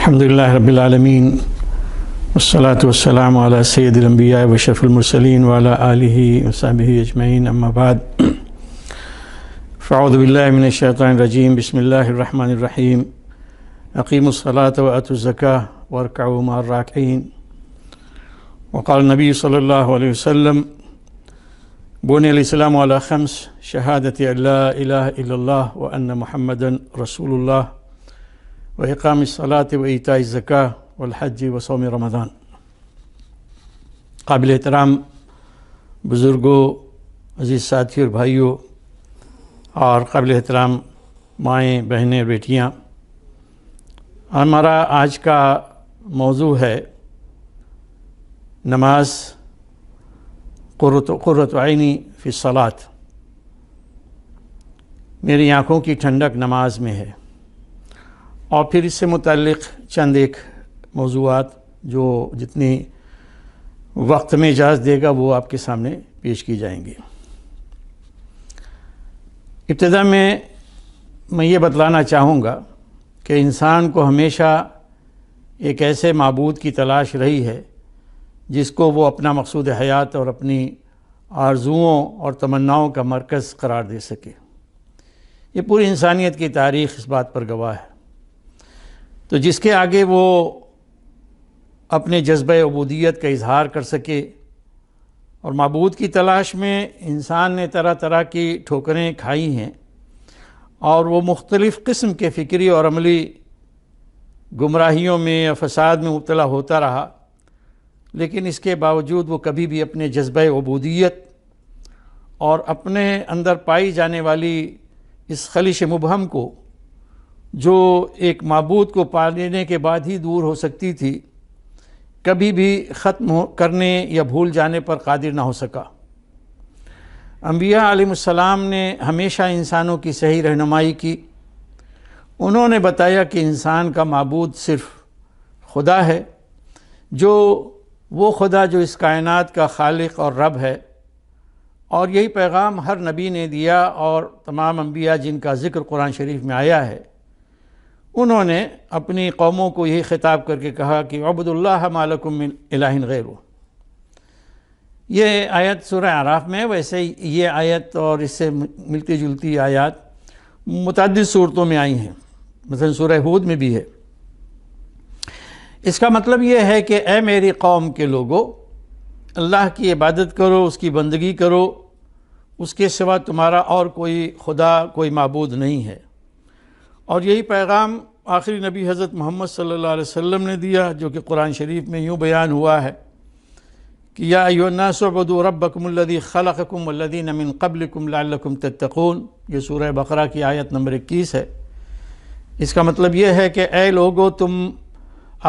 الحمدللہ رب العالمین والصلاة والسلام علی سید الانبیاء و اشرف المرسلین وعلی آلہ وصحبہ اجمعین اما بعد فاعوذ باللہ من الشیطان الرجیم بسم اللہ الرحمن الرحیم اقیموا الصلاة وآتوا الزکاة وارکعوا مع الراکعین وقال النبی صلی اللہ علیہ وسلم بني الإسلام على 5 شهادة أن لا إله إلا الله وأن محمدا رسول الله وإقام الصلاة وإيتاء الزكاة والحج وصوم رمضان۔ قابل احترام بزرگوں، عزیز ساتھی اور بھائیوں، اور قابل احترام مائیں، بہنیں اور بیٹیاں، ہمارا آج کا موضوع ہے نماز، قرۃ عینی فی الصلاۃ، میری آنکھوں کی ٹھنڈک نماز میں ہے، اور پھر اس سے متعلق چند ایک موضوعات جو جتنی وقت میں اجازت دے گا وہ آپ کے سامنے پیش کی جائیں گے۔ ابتدا میں یہ بتلانا چاہوں گا کہ انسان کو ہمیشہ ایک ایسے معبود کی تلاش رہی ہے جس کو وہ اپنا مقصود حیات اور اپنی آرزوؤں اور تمناؤں کا مرکز قرار دے سکے۔ یہ پوری انسانیت کی تاریخ اس بات پر گواہ ہے۔ تو جس کے آگے وہ اپنے جذبہ عبودیت کا اظہار کر سکے، اور معبود کی تلاش میں انسان نے طرح طرح کی ٹھوکریں کھائی ہیں، اور وہ مختلف قسم کے فکری اور عملی گمراہیوں میں یا فساد میں مبتلا ہوتا رہا، لیکن اس کے باوجود وہ کبھی بھی اپنے جذبہ عبودیت اور اپنے اندر پائی جانے والی اس خلش مبہم کو، جو ایک معبود کو پانے کے بعد ہی دور ہو سکتی تھی، کبھی بھی ختم کرنے یا بھول جانے پر قادر نہ ہو سکا۔ انبیاء علیہ السلام نے ہمیشہ انسانوں کی صحیح رہنمائی کی۔ انہوں نے بتایا کہ انسان کا معبود صرف خدا ہے، وہ خدا جو اس کائنات کا خالق اور رب ہے، اور یہی پیغام ہر نبی نے دیا، اور تمام انبیاء جن کا ذکر قرآن شریف میں آیا ہے، انہوں نے اپنی قوموں کو یہی خطاب کر کے کہا کہ اعبدوا اللہ ما لکم من الہ غیرہ۔ یہ آیت سورہ اعراف میں، ویسے یہ آیت اور اس سے ملتی جلتی آیات متعدد صورتوں میں آئی ہیں، مثلا سورہ ہود میں بھی ہے۔ اس کا مطلب یہ ہے کہ اے میری قوم کے لوگو، اللہ کی عبادت کرو، اس کی بندگی کرو، اس کے سوا تمہارا اور کوئی خدا، کوئی معبود نہیں ہے۔ اور یہی پیغام آخری نبی حضرت محمد صلی اللہ علیہ وسلم نے دیا، جو کہ قرآن شریف میں یوں بیان ہوا ہے کہ یا ایھا الناس اعبدوا ربکم الذی خلقکم والذین من قبلکم لعلکم تتقون۔ یہ سورہ بقرہ کی آیت نمبر 21 ہے۔ اس کا مطلب یہ ہے کہ اے لوگو، تم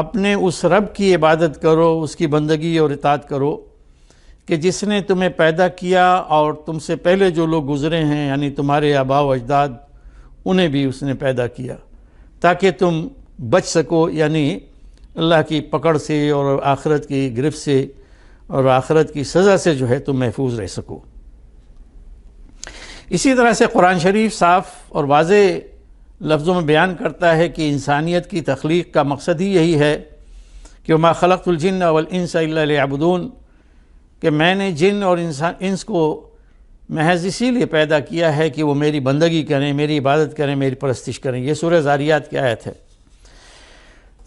اپنے اس رب کی عبادت کرو، اس کی بندگی اور اطاعت کرو کہ جس نے تمہیں پیدا کیا، اور تم سے پہلے جو لوگ گزرے ہیں، یعنی تمہارے آباء و اجداد، انہیں بھی اس نے پیدا کیا، تاکہ تم بچ سکو، یعنی اللہ کی پکڑ سے اور آخرت کی گرفت سے اور آخرت کی سزا سے جو ہے تم محفوظ رہ سکو۔ اسی طرح سے قرآن شریف صاف اور واضح لفظوں میں بیان کرتا ہے کہ انسانیت کی تخلیق کا مقصد ہی یہی ہے کہ وما خلقت الجن والانس الا لیعبدون، کہ میں نے جن اور انس کو محض اسی لیے پیدا کیا ہے کہ وہ میری بندگی کریں، میری عبادت کریں، میری پرستش کریں۔ یہ سورہ ذاریات کی آیت ہے۔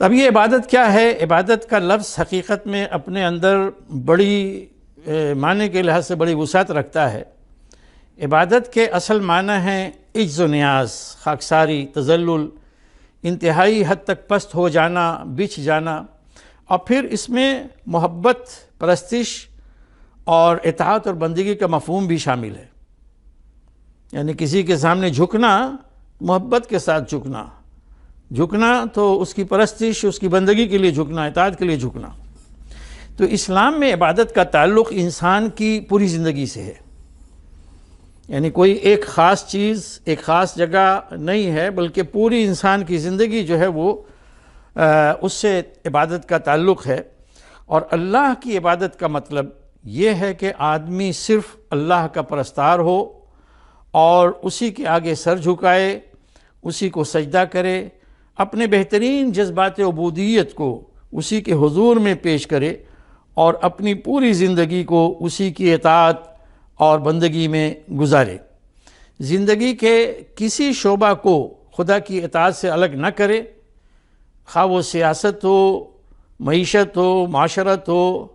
اب یہ عبادت کیا ہے؟ عبادت کا لفظ حقیقت میں اپنے اندر بڑی معنی کے لحاظ سے بڑی وسعت رکھتا ہے۔ عبادت کے اصل معنی ہیں عجز و نیاز، خاکساری، تذلل، انتہائی حد تک پست ہو جانا، بچھ جانا، اور پھر اس میں محبت، پرستش اور اطاعت اور بندگی کا مفہوم بھی شامل ہے۔ یعنی کسی کے سامنے جھکنا، محبت کے ساتھ جھکنا تو اس کی پرستش، اس کی بندگی کے لیے جھکنا، اطاعت کے لیے جھکنا۔ تو اسلام میں عبادت کا تعلق انسان کی پوری زندگی سے ہے، یعنی کوئی ایک خاص چیز، ایک خاص جگہ نہیں ہے، بلکہ پوری انسان کی زندگی جو ہے وہ اس سے عبادت کا تعلق ہے۔ اور اللہ کی عبادت کا مطلب یہ ہے کہ آدمی صرف اللہ کا پرستار ہو، اور اسی کے آگے سر جھکائے، اسی کو سجدہ کرے، اپنے بہترین جذبات عبودیت کو اسی کے حضور میں پیش کرے اور اپنی پوری زندگی کو اسی کی اطاعت اور بندگی میں گزارے، زندگی کے کسی شعبہ کو خدا کی اطاعت سے الگ نہ کرے، خواہ وہ سیاست ہو، معیشت ہو، معاشرت ہو،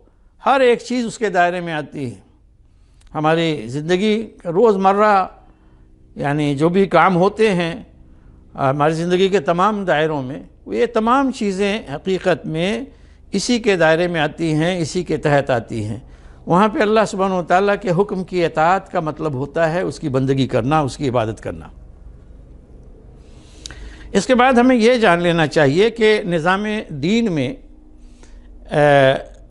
ہر ایک چیز اس کے دائرے میں آتی ہے۔ ہماری زندگی روزمرہ یعنی جو بھی کام ہوتے ہیں ہماری زندگی کے تمام دائروں میں، یہ تمام چیزیں حقیقت میں اسی کے دائرے میں آتی ہیں، اسی کے تحت آتی ہیں۔ وہاں پہ اللہ سبحانہ و تعالیٰ کے حکم کی اطاعت کا مطلب ہوتا ہے اس کی بندگی کرنا، اس کی عبادت کرنا۔ اس کے بعد ہمیں یہ جان لینا چاہیے کہ نظام دین میں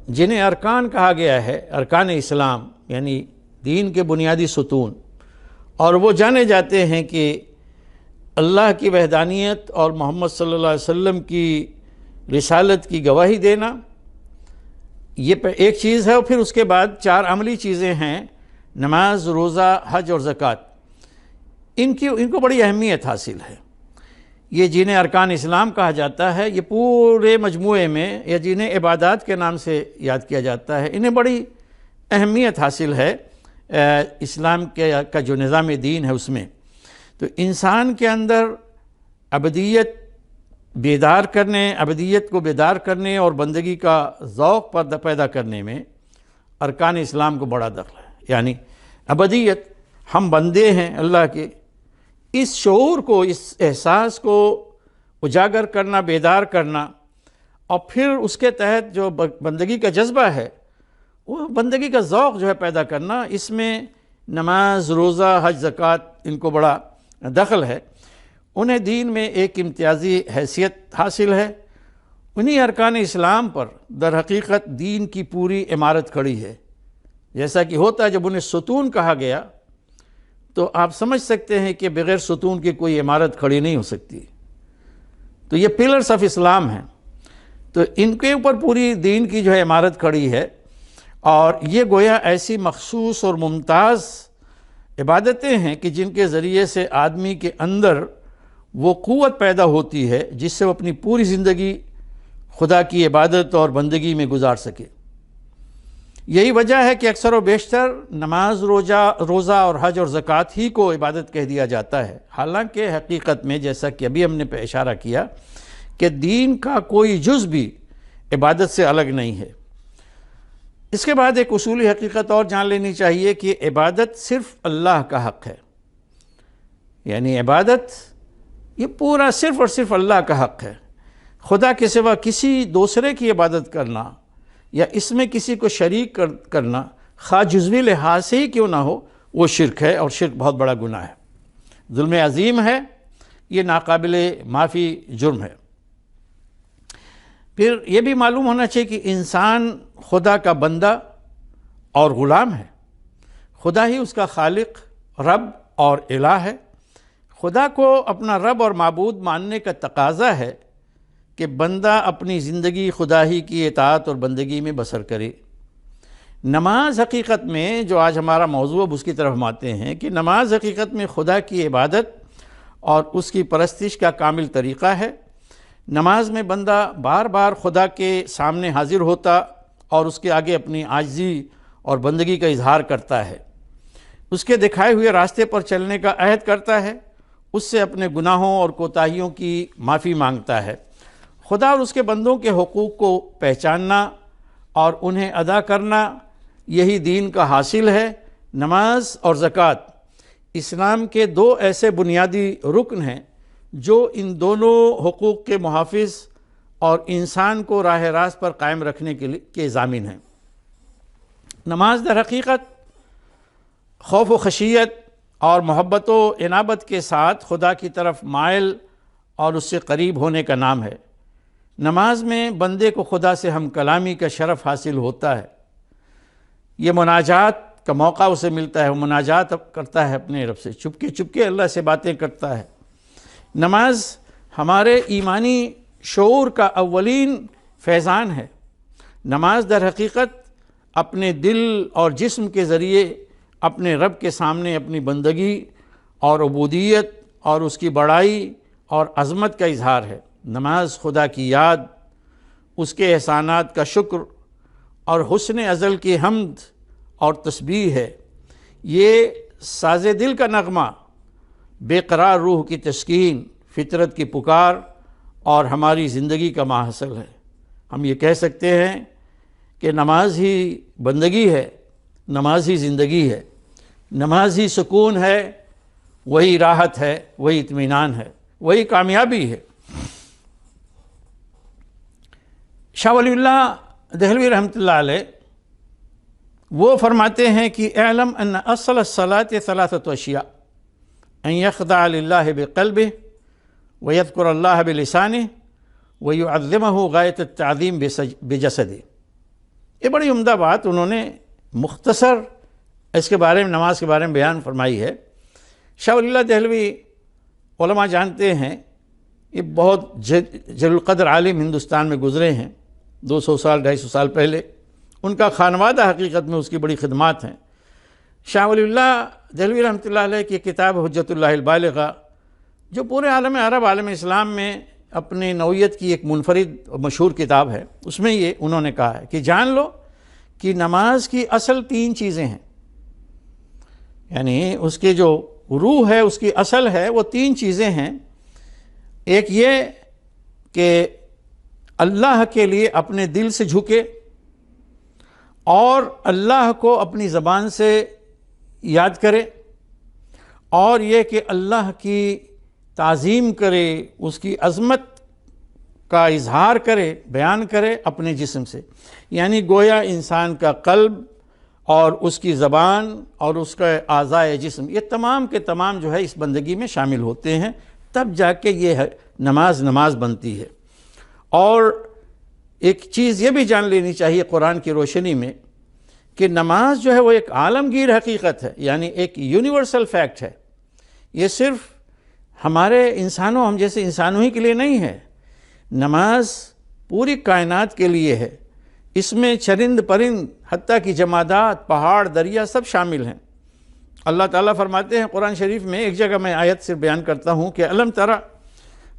جنہیں ارکان کہا گیا ہے، ارکان اسلام یعنی دین کے بنیادی ستون، اور وہ جانے جاتے ہیں کہ اللہ کی وحدانیت اور محمد صلی اللہ علیہ وسلم کی رسالت کی گواہی دینا، یہ ایک چیز ہے، اور پھر اس کے بعد 4 عملی چیزیں ہیں، نماز، روزہ، حج اور زکوٰۃ۔ ان کو بڑی اہمیت حاصل ہے۔ یہ جنہیں ارکان اسلام کہا جاتا ہے، یہ پورے مجموعے میں یا جنہیں عبادات کے نام سے یاد کیا جاتا ہے، انہیں بڑی اہمیت حاصل ہے اسلام کا جو نظام دین ہے اس میں۔ تو انسان کے اندر ابدیت کو بیدار کرنے اور بندگی کا ذوق پیدا کرنے میں ارکان اسلام کو بڑا دخل ہے۔ یعنی ابدیت، ہم بندے ہیں اللہ کے، اس شعور کو، اس احساس کو اجاگر کرنا، بیدار کرنا، اور پھر اس کے تحت جو بندگی کا جذبہ ہے، وہ بندگی کا ذوق جو ہے پیدا کرنا، اس میں نماز، روزہ، حج، زکوٰۃ ان کو بڑا دخل ہے۔ انہیں دین میں ایک امتیازی حیثیت حاصل ہے۔ انہی ارکان اسلام پر در حقیقت دین کی پوری عمارت کھڑی ہے۔ جیسا کہ ہوتا ہے جب انہیں ستون کہا گیا تو آپ سمجھ سکتے ہیں کہ بغیر ستون کی کوئی عمارت کھڑی نہیں ہو سکتی۔ تو یہ پلرز آف اسلام ہیں، تو ان کے اوپر پوری دین کی جو ہے عمارت کھڑی ہے، اور یہ گویا ایسی مخصوص اور ممتاز عبادتیں ہیں کہ جن کے ذریعے سے آدمی کے اندر وہ قوت پیدا ہوتی ہے جس سے وہ اپنی پوری زندگی خدا کی عبادت اور بندگی میں گزار سکے۔ یہی وجہ ہے کہ اکثر و بیشتر نماز، روزہ اور حج اور زکوٰۃ ہی کو عبادت کہہ دیا جاتا ہے، حالانکہ حقیقت میں جیسا کہ ابھی ہم نے اشارہ کیا کہ دین کا کوئی جز بھی عبادت سے الگ نہیں ہے۔ اس کے بعد ایک اصولی حقیقت اور جان لینی چاہیے کہ عبادت صرف اللہ کا حق ہے، یعنی عبادت یہ پورا صرف اور صرف اللہ کا حق ہے۔ خدا کے سوا کسی دوسرے کی عبادت کرنا یا اس میں کسی کو شریک کرنا، خواہ جزوی لحاظ سے ہی کیوں نہ ہو، وہ شرک ہے، اور شرک بہت بڑا گناہ ہے، ظلم عظیم ہے، یہ ناقابل معافی جرم ہے۔ پھر یہ بھی معلوم ہونا چاہیے کہ انسان خدا کا بندہ اور غلام ہے، خدا ہی اس کا خالق، رب اور الہ ہے۔ خدا کو اپنا رب اور معبود ماننے کا تقاضا ہے کہ بندہ اپنی زندگی خدا ہی کی اطاعت اور بندگی میں بسر کرے۔ نماز حقیقت میں، جو آج ہمارا موضوع اب اس کی طرف ہم آتے ہیں، کہ نماز حقیقت میں خدا کی عبادت اور اس کی پرستش کا کامل طریقہ ہے۔ نماز میں بندہ بار بار خدا کے سامنے حاضر ہوتا اور اس کے آگے اپنی عاجزی اور بندگی کا اظہار کرتا ہے، اس کے دکھائے ہوئے راستے پر چلنے کا عہد کرتا ہے، اس سے اپنے گناہوں اور کوتاہیوں کی معافی مانگتا ہے۔ خدا اور اس کے بندوں کے حقوق کو پہچاننا اور انہیں ادا کرنا، یہی دین کا حاصل ہے۔ نماز اور زکوٰۃ اسلام کے 2 ایسے بنیادی رکن ہیں جو ان دونوں حقوق کے محافظ اور انسان کو راہ راست پر قائم رکھنے کے ضامن ہیں۔ نماز در حقیقت خوف و خشیت اور محبت و انابت کے ساتھ خدا کی طرف مائل اور اس سے قریب ہونے کا نام ہے۔ نماز میں بندے کو خدا سے ہم کلامی کا شرف حاصل ہوتا ہے، یہ مناجات کا موقع اسے ملتا ہے، وہ مناجات کرتا ہے اپنے رب سے، چپکے چپکے اللہ سے باتیں کرتا ہے۔ نماز ہمارے ایمانی شعور کا اولین فیضان ہے۔ نماز در حقیقت اپنے دل اور جسم کے ذریعے اپنے رب کے سامنے اپنی بندگی اور عبودیت اور اس کی بڑائی اور عظمت کا اظہار ہے۔ نماز خدا کی یاد، اس کے احسانات کا شکر اور حسن ازل کی حمد اور تسبیح ہے۔ یہ ساز دل کا نغمہ، بے قرار روح کی تسکین، فطرت کی پکار اور ہماری زندگی کا ماحصل ہے۔ ہم یہ کہہ سکتے ہیں کہ نماز ہی بندگی ہے، نماز ہی زندگی ہے، نماز ہی سکون ہے، وہی راحت ہے، وہی اطمینان ہے، وہی کامیابی ہے۔ شاہ ولی اللہ دہلوی رحمۃ اللہ علیہ وہ فرماتے ہیں کہ اعلم ان اصل الصلاة ثلاثۃ اشیاء، ان یخضع للہ بقلبہ ویذکر اللہ بلسانہ ویعظمہ غایۃ التعظیم بجسدہ۔ یہ بڑی عمدہ بات انہوں نے مختصر اس کے بارے میں، نماز کے بارے میں بیان فرمائی ہے۔ شاہ ولی اللہ دہلوی علماء جانتے ہیں یہ بہت جلیل القدر عالم ہندوستان میں گزرے ہیں 200 سال 250 سال پہلے۔ ان کا خانوادہ حقیقت میں اس کی بڑی خدمات ہیں۔ شاہ ولی اللہ دہلوی رحمۃ اللہ علیہ کی کتاب حجت اللہ البالغہ، جو پورے عالم عرب، عالم اسلام میں اپنی نوعیت کی ایک منفرد اور مشہور کتاب ہے، اس میں یہ انہوں نے کہا ہے کہ جان لو کہ نماز کی اصل 3 چیزیں ہیں، یعنی اس کی جو روح ہے، اس کی اصل ہے، وہ 3 چیزیں ہیں۔ ایک یہ کہ اللہ کے لیے اپنے دل سے جھکے اور اللہ کو اپنی زبان سے یاد کرے، اور یہ کہ اللہ کی تعظیم کرے، اس کی عظمت کا اظہار کرے، بیان کرے اپنے جسم سے، یعنی گویا انسان کا قلب اور اس کی زبان اور اس کا اعضائے جسم، یہ تمام کے تمام جو ہے اس بندگی میں شامل ہوتے ہیں، تب جا کے یہ نماز بنتی ہے۔ اور ایک چیز یہ بھی جان لینی چاہیے قرآن کی روشنی میں کہ نماز جو ہے وہ ایک عالمگیر حقیقت ہے، یعنی ایک یونیورسل فیکٹ ہے۔ یہ صرف ہمارے انسانوں، ہم جیسے انسانوں ہی کے لیے نہیں ہے، نماز پوری کائنات کے لیے ہے۔ اس میں چرند پرند، حتیٰ کہ جمادات، پہاڑ، دریا سب شامل ہیں۔ اللہ تعالیٰ فرماتے ہیں قرآن شریف میں، ایک جگہ میں آیت سے بیان کرتا ہوں کہ الم تری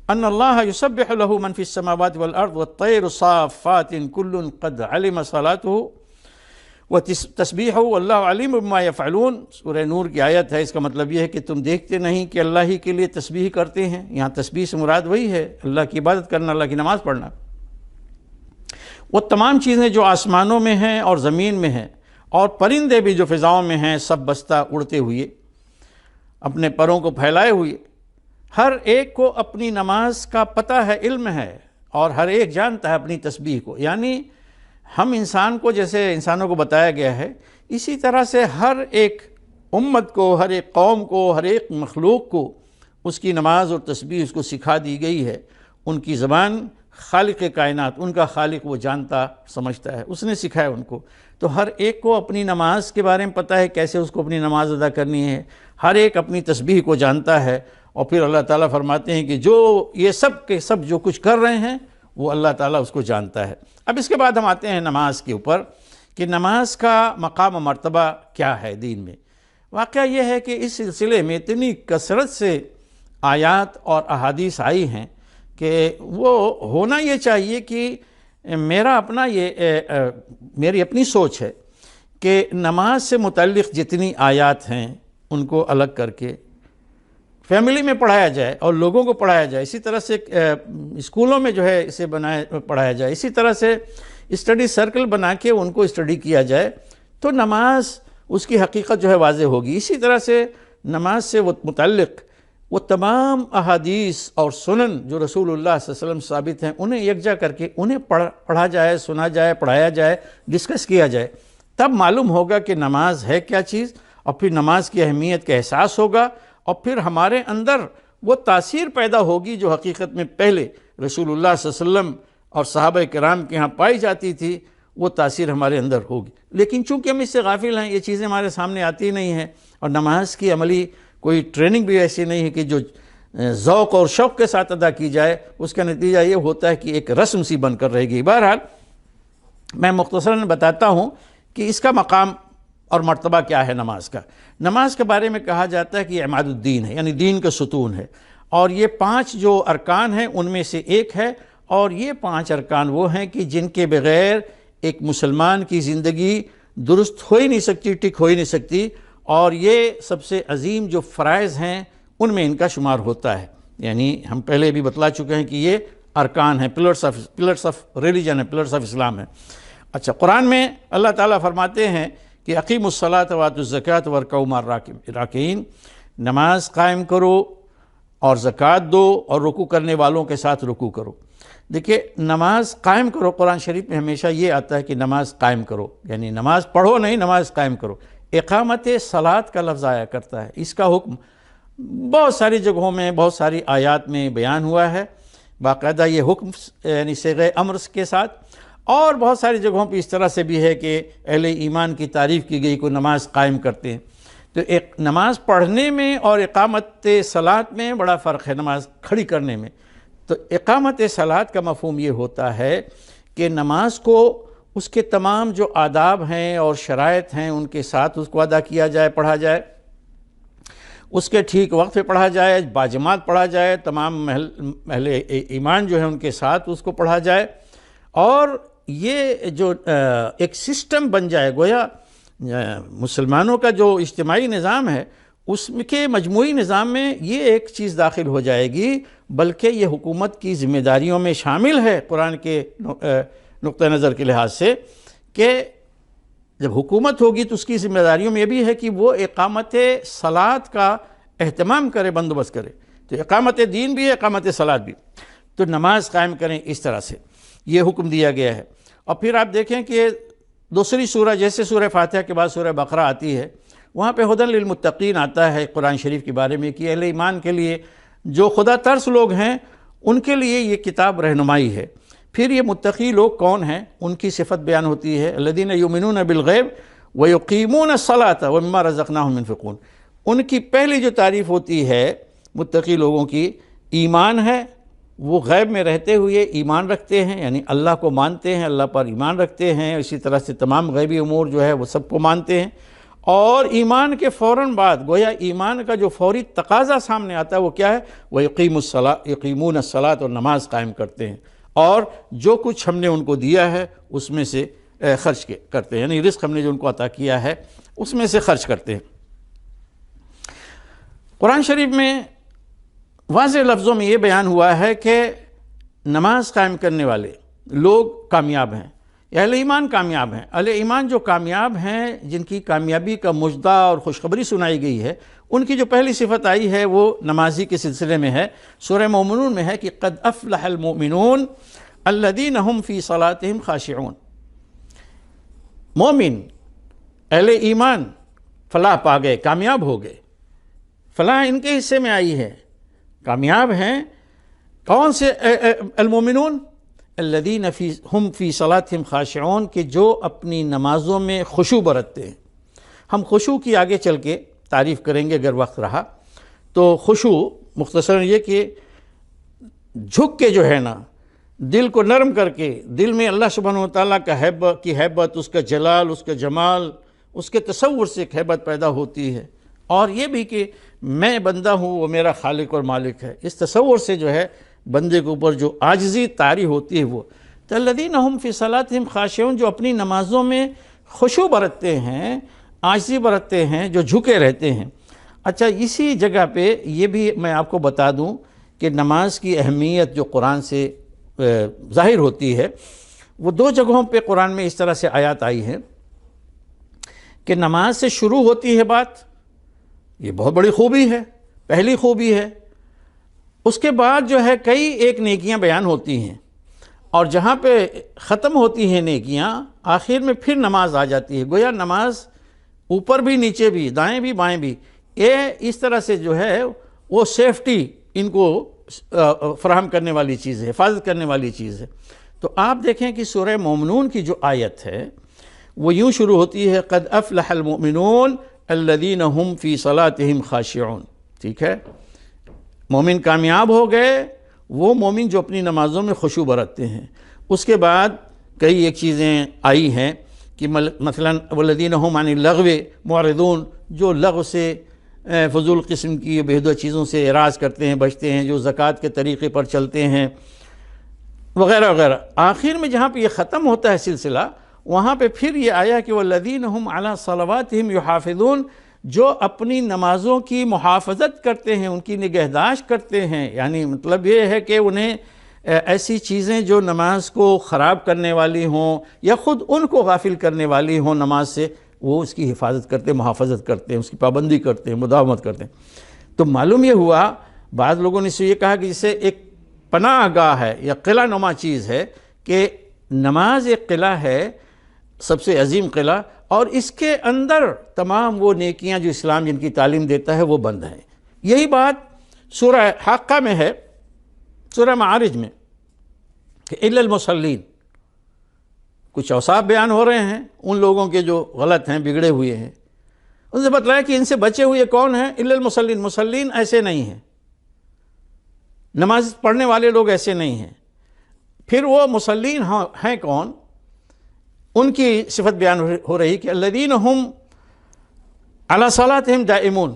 ان اللہ یسبح له من فی السماوات والارض والطیر صافات کل قد علم صلاته وتسبیحہ واللہ علیم بما یفعلون۔ سورہ نور کی آیت ہے۔ اس کا مطلب یہ ہے کہ تم دیکھتے نہیں کہ اللہ ہی کے لیے تسبیح کرتے ہیں؟ یہاں تسبیح سے مراد وہی ہے، اللہ کی عبادت کرنا، اللہ کی نماز پڑھنا۔ وہ تمام چیزیں جو آسمانوں میں ہیں اور زمین میں ہیں، اور پرندے بھی جو فضاؤں میں ہیں، سب بستہ اڑتے ہوئے، اپنے پروں کو پھیلائے ہوئے، ہر ایک کو اپنی نماز کا پتہ ہے، علم ہے، اور ہر ایک جانتا ہے اپنی تسبیح کو۔ یعنی ہم انسان کو جیسے انسانوں کو بتایا گیا ہے، اسی طرح سے ہر ایک امت کو، ہر ایک قوم کو، ہر ایک مخلوق کو اس کی نماز اور تسبیح اس کو سکھا دی گئی ہے۔ ان کی زبان خالق کائنات، ان کا خالق وہ جانتا سمجھتا ہے، اس نے سکھایا ان کو۔ تو ہر ایک کو اپنی نماز کے بارے میں پتہ ہے، کیسے اس کو اپنی نماز ادا کرنی ہے، ہر ایک اپنی تسبیح کو جانتا ہے۔ اور پھر اللہ تعالیٰ فرماتے ہیں کہ جو یہ سب کے سب جو کچھ کر رہے ہیں وہ اللہ تعالیٰ اس کو جانتا ہے۔ اب اس کے بعد ہم آتے ہیں نماز کے اوپر کہ نماز کا مقام و مرتبہ کیا ہے دین میں۔ واقعہ یہ ہے کہ اس سلسلے میں اتنی کثرت سے آیات اور احادیث آئی ہیں کہ وہ ہونا یہ چاہیے کہ میری اپنی سوچ ہے کہ نماز سے متعلق جتنی آیات ہیں ان کو الگ کر کے فیملی میں پڑھایا جائے اور لوگوں کو پڑھایا جائے، اسی طرح سے اسکولوں میں جو ہے اسے پڑھایا جائے، اسی طرح سے اسٹڈی سرکل بنا کے ان کو اسٹڈی کیا جائے، تو نماز اس کی حقیقت جو ہے واضح ہوگی۔ اسی طرح سے نماز سے متعلق وہ تمام احادیث اور سنن جو رسول اللہ صلی اللہ علیہ وسلم ثابت ہیں، انہیں یکجا کر کے انہیں پڑھا جائے، سنا جائے، پڑھایا جائے، ڈسکس کیا جائے، تب معلوم ہوگا کہ نماز ہے کیا چیز، اور پھر نماز کی اہمیت کا احساس ہوگا، اور پھر ہمارے اندر وہ تاثیر پیدا ہوگی جو حقیقت میں پہلے رسول اللہ صلی اللہ علیہ وسلم اور صحابہ کرام کے ہاں پائی جاتی تھی، وہ تاثیر ہمارے اندر ہوگی۔ لیکن چونکہ ہم اس سے غافل ہیں، یہ چیزیں ہمارے سامنے آتی نہیں ہیں، اور نماز کی عملی کوئی ٹریننگ بھی ایسی نہیں ہے کہ جو ذوق اور شوق کے ساتھ ادا کی جائے، اس کا نتیجہ یہ ہوتا ہے کہ ایک رسم سی بن کر رہے گی۔ بہرحال میں مختصراً بتاتا ہوں کہ اس کا مقام اور مرتبہ کیا ہے نماز کا۔ نماز کے بارے میں کہا جاتا ہے کہ یہ عماد الدین ہے، یعنی دین کا ستون ہے، اور یہ 5 جو ارکان ہیں ان میں سے ایک ہے، اور یہ 5 ارکان وہ ہیں کہ جن کے بغیر ایک مسلمان کی زندگی درست ہو ہی نہیں سکتی، ٹک ہو ہی نہیں سکتی، اور یہ سب سے عظیم جو فرائض ہیں ان میں ان کا شمار ہوتا ہے۔ یعنی ہم پہلے بھی بتلا چکے ہیں کہ یہ ارکان ہیں، پلرس آف ریلیجن ہے، پلرس آف اسلام ہے۔ اچھا، قرآن میں اللہ تعالیٰ فرماتے ہیں کہ اقیموا الصلاۃ وآتوا الزکوٰۃ وارکعوا مع الراکعین، نماز قائم کرو اور زکوٰۃ دو اور رکوع کرنے والوں کے ساتھ رکوع کرو۔ دیکھیے، نماز قائم کرو، قرآن شریف میں ہمیشہ یہ آتا ہے کہ نماز قائم کرو، یعنی نماز پڑھو نہیں، نماز قائم کرو۔ اقامت صلاۃ کا لفظ آیا کرتا ہے، اس کا حکم بہت ساری جگہوں میں، بہت ساری آیات میں بیان ہوا ہے، باقاعدہ یہ حکم یعنی صیغہ امر کے ساتھ، اور بہت ساری جگہوں پہ اس طرح سے بھی ہے کہ اہل ایمان کی تعریف کی گئی کو نماز قائم کرتے ہیں۔ تو ایک نماز پڑھنے میں اور اقامت صلاۃ میں بڑا فرق ہے، نماز کھڑی کرنے میں۔ تو اقامت صلاۃ کا مفہوم یہ ہوتا ہے کہ نماز کو اس کے تمام جو آداب ہیں اور شرائط ہیں ان کے ساتھ اس کو ادا کیا جائے، پڑھا جائے، اس کے ٹھیک وقت پہ پڑھا جائے، باجماعت پڑھا جائے، تمام اہل ایمان جو ہے ان کے ساتھ اس کو پڑھا جائے، اور یہ جو ایک سسٹم بن جائے، گویا مسلمانوں کا جو اجتماعی نظام ہے اس کے مجموعی نظام میں یہ ایک چیز داخل ہو جائے گی، بلکہ یہ حکومت کی ذمہ داریوں میں شامل ہے قرآن کے نقطہ نظر کے لحاظ سے، کہ جب حکومت ہوگی تو اس کی ذمہ داریوں میں یہ بھی ہے کہ وہ اقامت صلاۃ کا اہتمام کرے، بندوبست کرے۔ تو اقامت دین بھی ہے، اقامت صلاۃ بھی، تو نماز قائم کریں اس طرح سے، یہ حکم دیا گیا ہے۔ اور پھر آپ دیکھیں کہ دوسری سورہ، جیسے سورہ فاتحہ کے بعد سورہ بقرہ آتی ہے، وہاں پہ ہدی للمتقین آتا ہے قرآن شریف کے بارے میں، کہ اہل ایمان کے لیے، جو خدا ترس لوگ ہیں ان کے لیے یہ کتاب رہنمائی ہے۔ پھر یہ متقی لوگ کون ہیں، ان کی صفت بیان ہوتی ہے، الذین یؤمنون بالغیب ویقیمون الصلاۃ ومما رزقناہم ينفقون۔ ان کی پہلی جو تعریف ہوتی ہے متقی لوگوں کی، ایمان ہے، وہ غیب میں رہتے ہوئے ایمان رکھتے ہیں، یعنی اللہ کو مانتے ہیں، اللہ پر ایمان رکھتے ہیں، اسی طرح سے تمام غیبی امور جو ہے وہ سب کو مانتے ہیں، اور ایمان کے فوراً بعد گویا ایمان کا جو فوری تقاضا سامنے آتا ہے وہ کیا ہے، وہ یقیمون الصلاۃ، اور نماز قائم کرتے ہیں، اور جو کچھ ہم نے ان کو دیا ہے اس میں سے خرچ کرتے ہیں، یعنی رزق ہم نے جو ان کو عطا کیا ہے اس میں سے خرچ کرتے ہیں۔ قرآن شریف میں واضح لفظوں میں یہ بیان ہوا ہے کہ نماز قائم کرنے والے لوگ کامیاب ہیں، اہل ایمان کامیاب ہیں۔ اہل ایمان جو کامیاب ہیں، جن کی کامیابی کا مژدہ اور خوشخبری سنائی گئی ہے، ان کی جو پہلی صفت آئی ہے وہ نمازی کے سلسلے میں ہے۔ سورہ مومنون میں ہے کہ قد افلح المؤمنون الذین هم فی صلاتهم خاشعون۔ مومن، اہل ایمان فلاح پا گئے، کامیاب ہو گئے، فلاح ان کے حصے میں آئی ہے، کامیاب ہیں۔ کون سے المؤمنون؟ الذین هم فی صلاتهم خاشعون، کہ جو اپنی نمازوں میں خشوع برتتے ہیں۔ ہم خشوع کی آگے چل کے تعریف کریں گے اگر وقت رہا تو۔ خشوع مختصراً یہ کہ جھک کے جو ہے نا، دل کو نرم کر کے، دل میں اللہ سبحانہ وتعالیٰ کا حیبت، اس کا جلال، اس کا جمال، اس کے تصور سے ایک حیبت پیدا ہوتی ہے، اور یہ بھی کہ میں بندہ ہوں، وہ میرا خالق اور مالک ہے، اس تصور سے جو ہے بندے کے اوپر جو عاجزی طاری ہوتی ہے وہ۔ تو الذین هم فی صلاتهم خاشعون، جو اپنی نمازوں میں خشوع برتتے ہیں، عاجزی برتتے ہیں، جو جھکے رہتے ہیں۔ اچھا، اسی جگہ پہ یہ بھی میں آپ کو بتا دوں کہ نماز کی اہمیت جو قرآن سے ظاہر ہوتی ہے، وہ 2 جگہوں پہ قرآن میں اس طرح سے آیات آئی ہیں کہ نماز سے شروع ہوتی ہے بات، یہ بہت بڑی خوبی ہے، پہلی خوبی ہے۔ اس کے بعد جو ہے کئی ایک نیکیاں بیان ہوتی ہیں، اور جہاں پہ ختم ہوتی ہیں نیکیاں، آخر میں پھر نماز آ جاتی ہے۔ گویا نماز اوپر بھی، نیچے بھی، دائیں بھی، بائیں بھی، یہ اس طرح سے جو ہے وہ سیفٹی ان کو فراہم کرنے والی چیز ہے، حفاظت کرنے والی چیز ہے۔ تو آپ دیکھیں کہ سورہ مومنون کی جو آیت ہے وہ یوں شروع ہوتی ہے، قد افلح المؤمنون الذین هم فی صلاتهم خاشعون۔ ٹھیک ہے، مومن کامیاب ہو گئے وہ مومن جو اپنی نمازوں میں خشوع برتتے ہیں۔ اس کے بعد کئی ایک چیزیں آئی ہیں کہ مثلا والذین هم عن اللغو معرضون، جو لغو سے فضول قسم کی بےہودہ چیزوں سے اعراض کرتے ہیں، بچتے ہیں، جو زکوٰۃ کے طریقے پر چلتے ہیں وغیرہ وغیرہ۔ آخر میں جہاں پہ یہ ختم ہوتا ہے سلسلہ، وہاں پہ پھر یہ آیا کہ وَالَّذِينَ هُمْ عَلَىٰ صَلَوَاتِهِمْ يُحَافِظُونَ، جو اپنی نمازوں کی محافظت کرتے ہیں، ان کی نگہداشت کرتے ہیں۔ یعنی مطلب یہ ہے کہ انہیں ایسی چیزیں جو نماز کو خراب کرنے والی ہوں یا خود ان کو غافل کرنے والی ہوں نماز سے، وہ اس کی حفاظت کرتے ہیں، محافظت کرتے ہیں، اس کی پابندی کرتے ہیں، مداومت کرتے ہیں۔ تو معلوم یہ ہوا، بعض لوگوں نے اسے یہ کہا کہ جسے ایک پناہ گاہ ہے یا قلعہ نما چیز ہے، کہ نماز ایک قلعہ ہے، سب سے عظیم قلعہ، اور اس کے اندر تمام وہ نیکیاں جو اسلام جن کی تعلیم دیتا ہے وہ بند ہیں۔ یہی بات سورہ حاقہ میں ہے، سورہ معارج میں، کہ الا المصلین، کچھ اوصاف بیان ہو رہے ہیں ان لوگوں کے جو غلط ہیں، بگڑے ہوئے ہیں۔ ان سے بتلایا کہ ان سے بچے ہوئے کون ہیں؟ الا المصلین، مصلین ایسے نہیں ہیں، نماز پڑھنے والے لوگ ایسے نہیں ہیں۔ پھر وہ مصلین ہیں کون؟ ان کی صفت بیان ہو رہی کہ الذین ہم علی صلاتہم دائمون،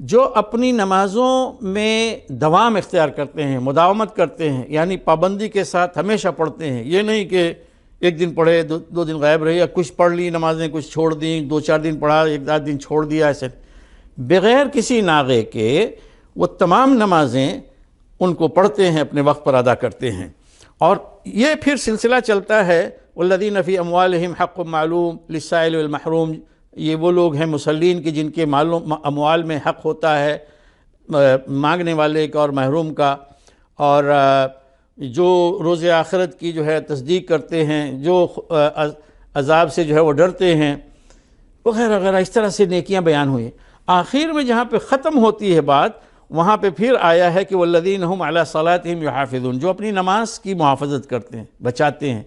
جو اپنی نمازوں میں دوام اختیار کرتے ہیں، مداومت کرتے ہیں، یعنی پابندی کے ساتھ ہمیشہ پڑھتے ہیں۔ یہ نہیں کہ ایک دن پڑھے، دو دن غائب رہے، یا کچھ پڑھ لی نمازیں، کچھ چھوڑ دیں، 2-4 دن پڑھا، 1-2 دن چھوڑ دیا، ایسے بغیر کسی ناغے کے وہ تمام نمازیں ان کو پڑھتے ہیں، اپنے وقت پر ادا کرتے ہیں۔ اور یہ پھر سلسلہ چلتا ہے والذین فی اموالہم حق معلوم للسائل والمحروم، یہ وہ لوگ ہیں مصلین کہ جن کے اموال میں حق ہوتا ہے مانگنے والے کا اور محروم کا، اور جو روز آخرت کی جو ہے تصدیق کرتے ہیں، جو عذاب سے جو ہے وہ ڈرتے ہیں، وغیرہ وغیرہ، اس طرح سے نیکیاں بیان ہوئی۔ آخر میں جہاں پہ ختم ہوتی ہے بات، وہاں پہ پھر آیا ہے کہ والذین ہم علی صلاتہم یحافظون، جو اپنی نماز کی محافظت کرتے ہیں، بچاتے ہیں۔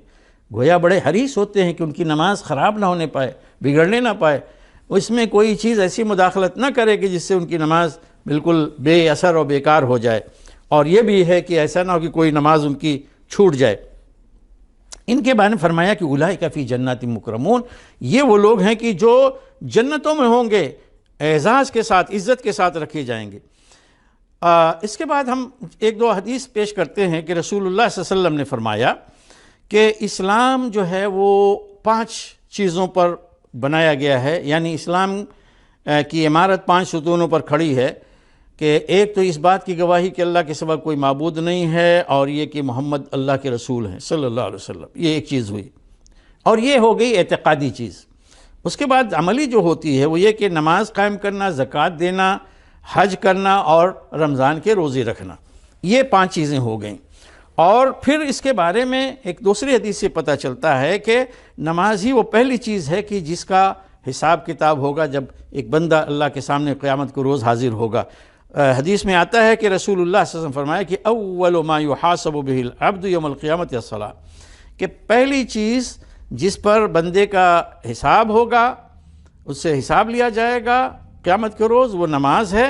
گویا بڑے حریص ہوتے ہیں کہ ان کی نماز خراب نہ ہونے پائے، بگڑنے نہ پائے، اس میں کوئی چیز ایسی مداخلت نہ کرے کہ جس سے ان کی نماز بالکل بے اثر اور بیکار ہو جائے، اور یہ بھی ہے کہ ایسا نہ ہو کہ کوئی نماز ان کی چھوٹ جائے۔ ان کے بارے میں فرمایا کہ اولئک فی جنات مکرمون، یہ وہ لوگ ہیں کہ جو جنتوں میں ہوں گے، اعزاز کے ساتھ، عزت کے ساتھ رکھے جائیں گے۔ اس کے بعد ہم 1-2 حدیث پیش کرتے ہیں کہ رسول اللہ صلی اللہ علیہ وسلم نے فرمایا کہ اسلام جو ہے وہ 5 چیزوں پر بنایا گیا ہے، یعنی اسلام کی عمارت 5 ستونوں پر کھڑی ہے، کہ ایک تو اس بات کی گواہی کہ اللہ کے سوا کوئی معبود نہیں ہے، اور یہ کہ محمد اللہ کے رسول ہیں صلی اللہ علیہ وسلم، یہ ایک چیز ہوئی، اور یہ ہو گئی اعتقادی چیز۔ اس کے بعد عملی جو ہوتی ہے وہ یہ کہ نماز قائم کرنا، زکوٰۃ دینا، حج کرنا اور رمضان کے روزے رکھنا، یہ 5 چیزیں ہو گئیں۔ اور پھر اس کے بارے میں ایک دوسری حدیث سے پتہ چلتا ہے کہ نماز ہی وہ پہلی چیز ہے کہ جس کا حساب کتاب ہوگا جب ایک بندہ اللہ کے سامنے قیامت کو روز حاضر ہوگا۔ حدیث میں آتا ہے کہ رسول اللہ صلی اللہ علیہ وسلم فرمایا کہ اول ما یحاسب بہ العبد یوم القیامت الصلاۃ، کہ پہلی چیز جس پر بندے کا حساب ہوگا، اس سے حساب لیا جائے گا قیامت کے روز، وہ نماز ہے۔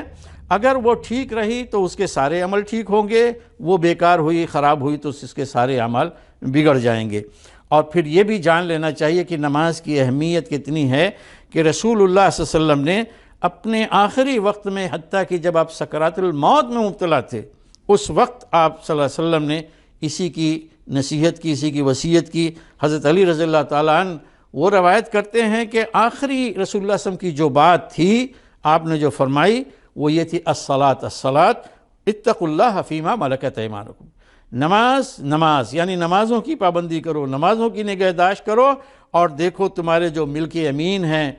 اگر وہ ٹھیک رہی تو اس کے سارے عمل ٹھیک ہوں گے، وہ بیکار ہوئی، خراب ہوئی تو اس کے سارے عمل بگڑ جائیں گے۔ اور پھر یہ بھی جان لینا چاہیے کہ نماز کی اہمیت کتنی ہے، کہ رسول اللہ صلی اللہ علیہ وسلم نے اپنے آخری وقت میں، حتیٰ کہ جب آپ سکرات الموت میں مبتلا تھے، اس وقت آپ صلی اللہ علیہ وسلم نے اسی کی نصیحت کی، اسی کی وصیت کی۔ حضرت علی رضی اللہ تعالیٰ عنہ وہ روایت کرتے ہیں کہ آخری رسول اللہ صلی اللہ علیہ وسلم کی جو بات تھی، آپ نے جو فرمائی وہ یہ تھی الصلاۃ الصلاۃ اتقوا اللہ فیما ملکت ایمانکم، نماز یعنی نمازوں کی پابندی کرو، نمازوں کی نگہداشت کرو، اور دیکھو تمہارے جو ملک امین ہیں،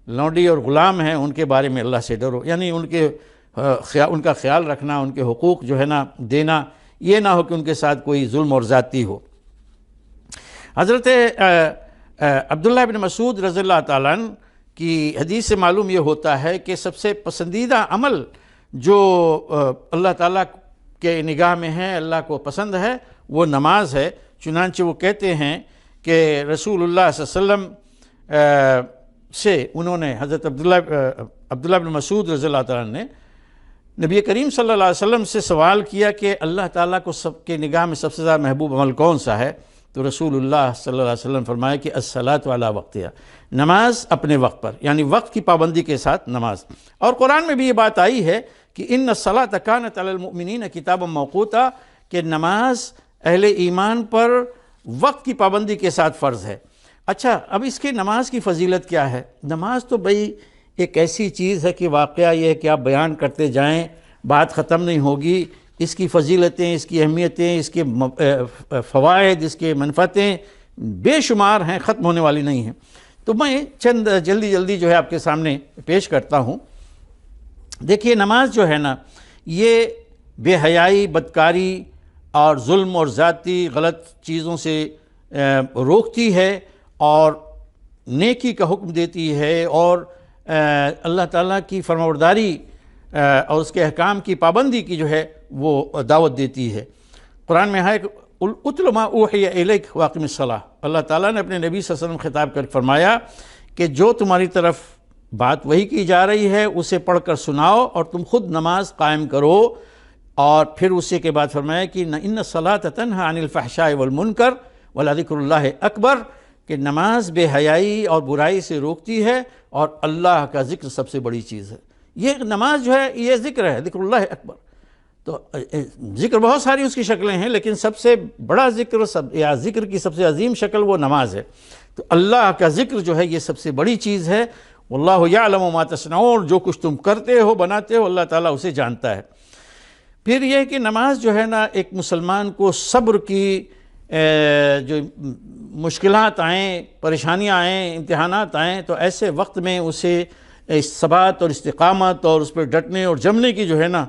لونڈی اور غلام ہیں، ان کے بارے میں اللہ سے ڈرو، یعنی ان کا خیال رکھنا، ان کے حقوق جو ہے نا دینا، یہ نہ ہو کہ ان کے ساتھ کوئی ظلم اور زیادتی ہو۔ حضرت عبداللہ بن مسعود رضی اللہ تعالیٰ عنہ کی حدیث سے معلوم یہ ہوتا ہے کہ سب سے پسندیدہ عمل جو اللہ تعالیٰ کے نگاہ میں ہے، اللہ کو پسند ہے، وہ نماز ہے۔ چنانچہ وہ کہتے ہیں کہ رسول اللہ صلی اللہ علیہ وسلم سے انہوں نے، حضرت عبداللہ بن مسعود رضی اللہ تعالیٰ نے نبی کریم صلی اللہ علیہ وسلم سے سوال کیا کہ اللہ تعالیٰ کو سب کے نگاہ میں سب سے زیادہ محبوب عمل کون سا ہے؟ تو رسول اللہ صلی اللہ علیہ وسلم فرمایا کہ الصلاۃ علی وقتہا، نماز اپنے وقت پر، یعنی وقت کی پابندی کے ساتھ نماز۔ اور قرآن میں بھی یہ بات آئی ہے کہ ان الصلاۃ کانت علی المؤمنین کتابا موقوتا، کہ نماز اہل ایمان پر وقت کی پابندی کے ساتھ فرض ہے۔ اچھا، اب اس کی نماز کی فضیلت کیا ہے؟ نماز تو بھئی ایک ایسی چیز ہے کہ واقعہ یہ ہے کہ آپ بیان کرتے جائیں، بات ختم نہیں ہوگی۔ اس کی فضیلتیں، اس کی اہمیتیں، اس کے فوائد، اس کے منفعتیں بے شمار ہیں، ختم ہونے والی نہیں ہیں۔ تو میں چند جلدی جو ہے آپ کے سامنے پیش کرتا ہوں۔ دیکھیے، نماز جو ہے نا، یہ بے حیائی، بدکاری اور ظلم اور ذاتی غلط چیزوں سے روکتی ہے، اور نیکی کا حکم دیتی ہے، اور اللہ تعالیٰ کی فرمانبرداری اور اس کے احکام کی پابندی کی جو ہے وہ دعوت دیتی ہے۔ قرآن میں ہے کہ اتل ما اوحی الیک واقم الصلاۃ، اللہ تعالیٰ نے اپنے نبی صلی اللہ علیہ وسلم خطاب کر فرمایا کہ جو تمہاری طرف بات وہی کی جا رہی ہے اسے پڑھ کر سناؤ اور تم خود نماز قائم کرو۔ اور پھر اسی کے بعد فرمایا کہ ان الصلاۃ تنہی عن الفحشاء والمنکر ولذکر اللہ اکبر، کہ نماز بے حیائی اور برائی سے روکتی ہے، اور اللہ کا ذکر سب سے بڑی چیز ہے۔ یہ نماز جو ہے یہ ذکر ہے، ذکر اللہ اکبر۔ تو ذکر بہت ساری اس کی شکلیں ہیں، لیکن سب سے بڑا ذکر یا ذکر کی سب سے عظیم شکل وہ نماز ہے۔ تو اللہ کا ذکر جو ہے یہ سب سے بڑی چیز ہے۔ واللہ یعلم ما تصنعون، جو کچھ تم کرتے ہو بناتے ہو اللہ تعالیٰ اسے جانتا ہے۔ پھر یہ کہ نماز جو ہے نا، ایک مسلمان کو صبر کی جو مشکلات آئیں، پریشانیاں آئیں، امتحانات آئیں، تو ایسے وقت میں اسے ثبات اور استقامت اور اس پر ڈٹنے اور جمنے کی جو ہے نا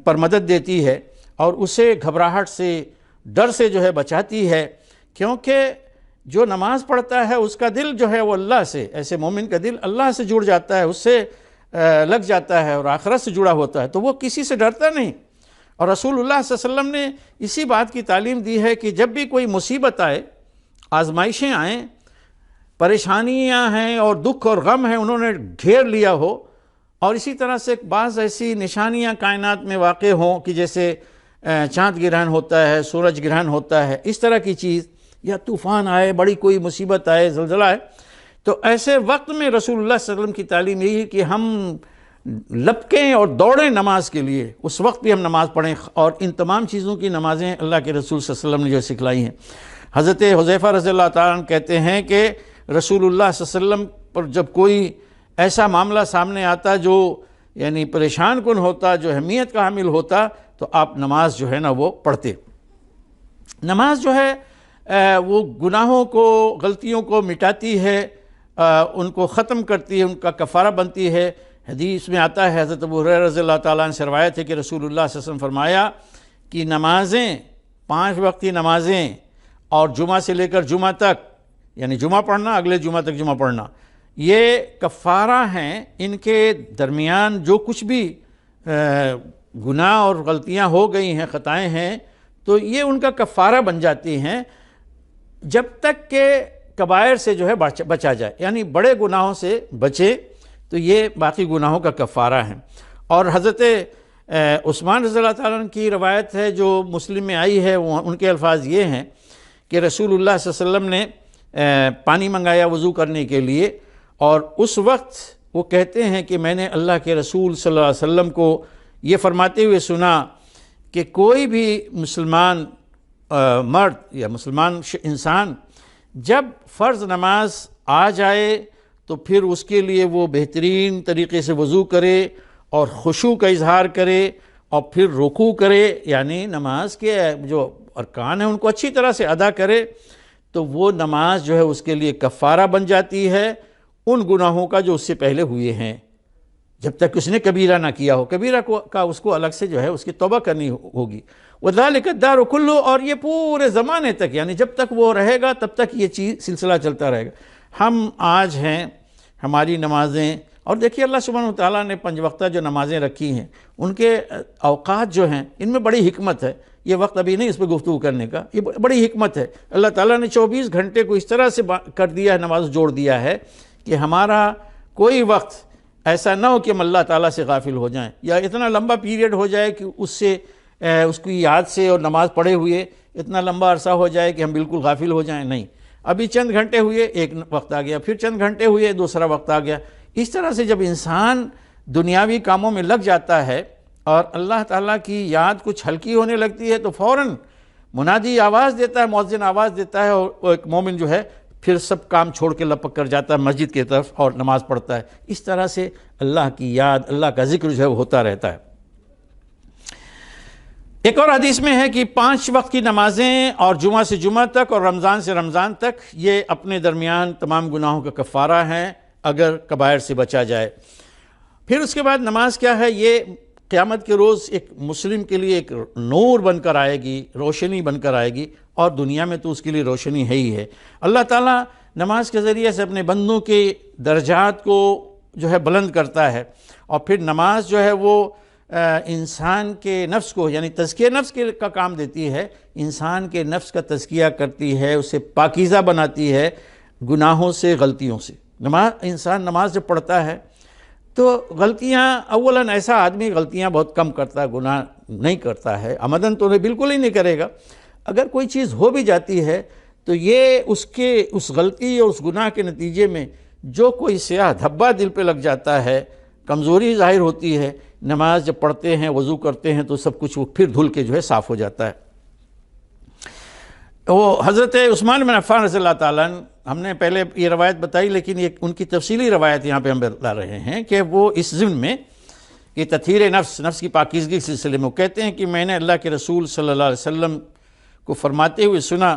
پر مدد دیتی ہے، اور اسے گھبراہٹ سے، ڈر سے جو ہے بچاتی ہے۔ کیونکہ جو نماز پڑھتا ہے اس کا دل جو ہے وہ اللہ سے، ایسے مومن کا دل اللہ سے جڑ جاتا ہے، اس سے لگ جاتا ہے اور آخرت سے جڑا ہوتا ہے، تو وہ کسی سے ڈرتا نہیں۔ اور رسول اللہ صلی اللہ علیہ وسلم نے اسی بات کی تعلیم دی ہے کہ جب بھی کوئی مصیبت آئے، آزمائشیں آئیں، پریشانیاں ہیں اور دکھ اور غم ہیں انہوں نے گھیر لیا ہو، اور اسی طرح سے بعض ایسی نشانیاں کائنات میں واقع ہوں کہ جیسے چاند گرہن ہوتا ہے، سورج گرہن ہوتا ہے، اس طرح کی چیز، یا طوفان آئے، بڑی کوئی مصیبت آئے، زلزلہ آئے، تو ایسے وقت میں رسول اللہ صلی اللہ علیہ وسلم کی تعلیم یہی ہے کہ ہم لپکیں اور دوڑیں نماز کے لیے، اس وقت بھی ہم نماز پڑھیں۔ اور ان تمام چیزوں کی نمازیں اللہ کے رسول صلی اللہ علیہ وسلم نے جو سکھلائی ہیں۔ حضرت حذیفہ رضی اللہ تعالیٰ عنہ کہتے ہیں کہ رسول اللہ صلی اللہ علیہ وسلم پر جب کوئی ایسا معاملہ سامنے آتا جو یعنی پریشان کن ہوتا، جو اہمیت کا حامل ہوتا، تو آپ نماز جو ہے نا وہ پڑھتے۔ نماز جو ہے وہ گناہوں کو، غلطیوں کو مٹاتی ہے، ان کو ختم کرتی ہے، ان کا کفارہ بنتی ہے۔ حدیث میں آتا ہے، حضرت ابو ہریرہ رضی اللہ تعالیٰ عنہ سے روایت ہے کہ رسول اللہ صلی اللہ علیہ وسلم فرمایا کہ نمازیں، 5 وقتی نمازیں، اور جمعہ سے لے کر جمعہ تک، یعنی جمعہ پڑھنا، اگلے جمعہ تک جمعہ پڑھنا، یہ کفارہ ہیں۔ ان کے درمیان جو کچھ بھی گناہ اور غلطیاں ہو گئی ہیں، خطائیں ہیں، تو یہ ان کا کفارہ بن جاتی ہیں، جب تک کہ کبائر سے جو ہے بچا جائے، یعنی بڑے گناہوں سے بچے، تو یہ باقی گناہوں کا کفارہ ہیں۔ اور حضرت عثمان رضی اللہ تعالیٰ عنہ کی روایت ہے جو مسلم میں آئی ہے، ان کے الفاظ یہ ہیں کہ رسول اللہ صلی اللہ علیہ وسلم نے پانی منگایا وضو کرنے کے لیے، اور اس وقت وہ کہتے ہیں کہ میں نے اللہ کے رسول صلی اللہ علیہ وسلم کو یہ فرماتے ہوئے سنا کہ کوئی بھی مسلمان مرد یا مسلمان انسان جب فرض نماز آ جائے تو پھر اس کے لیے وہ بہترین طریقے سے وضو کرے اور خشوع کا اظہار کرے، اور پھر رکوع کرے، یعنی نماز کے جو ارکان ہیں ان کو اچھی طرح سے ادا کرے، تو وہ نماز جو ہے اس کے لیے کفارہ بن جاتی ہے ان گناہوں کا جو اس سے پہلے ہوئے ہیں، جب تک اس نے کبیرہ نہ کیا ہو۔ کبیرہ کا اس کو الگ سے جو ہے اس کی توبہ کرنی ہوگی۔ وَذَلِكَ الدَّارُ كُلُّ، اور یہ پورے زمانے تک، یعنی جب تک وہ رہے گا تب تک یہ چیز سلسلہ چلتا رہے گا۔ ہم آج ہیں، ہماری نمازیں، اور دیکھیے اللہ سبحانہ وتعالیٰ نے 5 وقتہ جو نمازیں رکھی ہیں ان کے اوقات جو ہیں ان میں بڑی حکمت ہے۔ یہ وقت ابھی نہیں اس پہ گفتگو کرنے کا، یہ بڑی حکمت ہے۔ اللہ تعالیٰ نے 24 گھنٹے کو اس طرح سے کر دیا ہے، نماز جوڑ دیا ہے کہ ہمارا کوئی وقت ایسا نہ ہو کہ ہم اللہ تعالیٰ سے غافل ہو جائیں، یا اتنا لمبا پیریڈ ہو جائے کہ اس کی یاد سے اور نماز پڑھے ہوئے اتنا لمبا عرصہ ہو جائے کہ ہم بالکل غافل ہو جائیں، نہیں، ابھی چند گھنٹے ہوئے ایک وقت آ گیا، پھر چند گھنٹے ہوئے دوسرا وقت آ گیا۔ اس طرح سے جب انسان دنیاوی کاموں میں لگ جاتا ہے اور اللہ تعالیٰ کی یاد کچھ ہلکی ہونے لگتی ہے تو فوراً منادی آواز دیتا ہے، مؤذن آواز دیتا ہے، اور ایک مومن جو ہے پھر سب کام چھوڑ کے لپک کر جاتا ہے مسجد کی طرف اور نماز پڑھتا ہے۔ اس طرح سے اللہ کی یاد، اللہ کا ذکر جو ہے وہ ہوتا رہتا ہے۔ ایک اور حدیث میں ہے کہ 5 وقت کی نمازیں اور جمعہ سے جمعہ تک اور رمضان سے رمضان تک یہ اپنے درمیان تمام گناہوں کا کفارہ ہیں اگر کبائر سے بچا جائے۔ پھر اس کے بعد نماز کیا ہے؟ یہ قیامت کے روز ایک مسلم کے لیے ایک نور بن کر آئے گی، روشنی بن کر آئے گی، اور دنیا میں تو اس کے لیے روشنی ہے ہی ہے۔ اللہ تعالیٰ نماز کے ذریعے سے اپنے بندوں کے درجات کو جو ہے بلند کرتا ہے، اور پھر نماز جو ہے وہ انسان کے نفس کو، یعنی تزکیہ نفس کا کام دیتی ہے، انسان کے نفس کا تزکیہ کرتی ہے، اسے پاکیزہ بناتی ہے گناہوں سے، غلطیوں سے۔ انسان نماز جب پڑھتا ہے تو غلطیاں، اولاً ایسا آدمی غلطیاں بہت کم کرتا ہے، گناہ نہیں کرتا ہے، عمدن تو بالکل ہی نہیں کرے گا۔ اگر کوئی چیز ہو بھی جاتی ہے تو یہ اس غلطی اور اس گناہ کے نتیجے میں جو کوئی سیاہ دھبا دل پہ لگ جاتا ہے، کمزوری ظاہر ہوتی ہے، نماز جب پڑھتے ہیں، وضو کرتے ہیں تو سب کچھ وہ پھر دھل کے جو ہے صاف ہو جاتا ہے۔ وہ حضرت عثمان بن عفان رضی اللہ تعالیٰ عنہ، ہم نے پہلے یہ روایت بتائی لیکن یہ ان کی تفصیلی روایت یہاں پہ ہم بتا رہے ہیں کہ وہ اس ضمن میں کہ تطہیر نفس کی پاکیزگی کے سلسلے میں وہ کہتے ہیں کہ میں نے اللہ کے رسول صلی اللہ علیہ وسلم کو فرماتے ہوئے سنا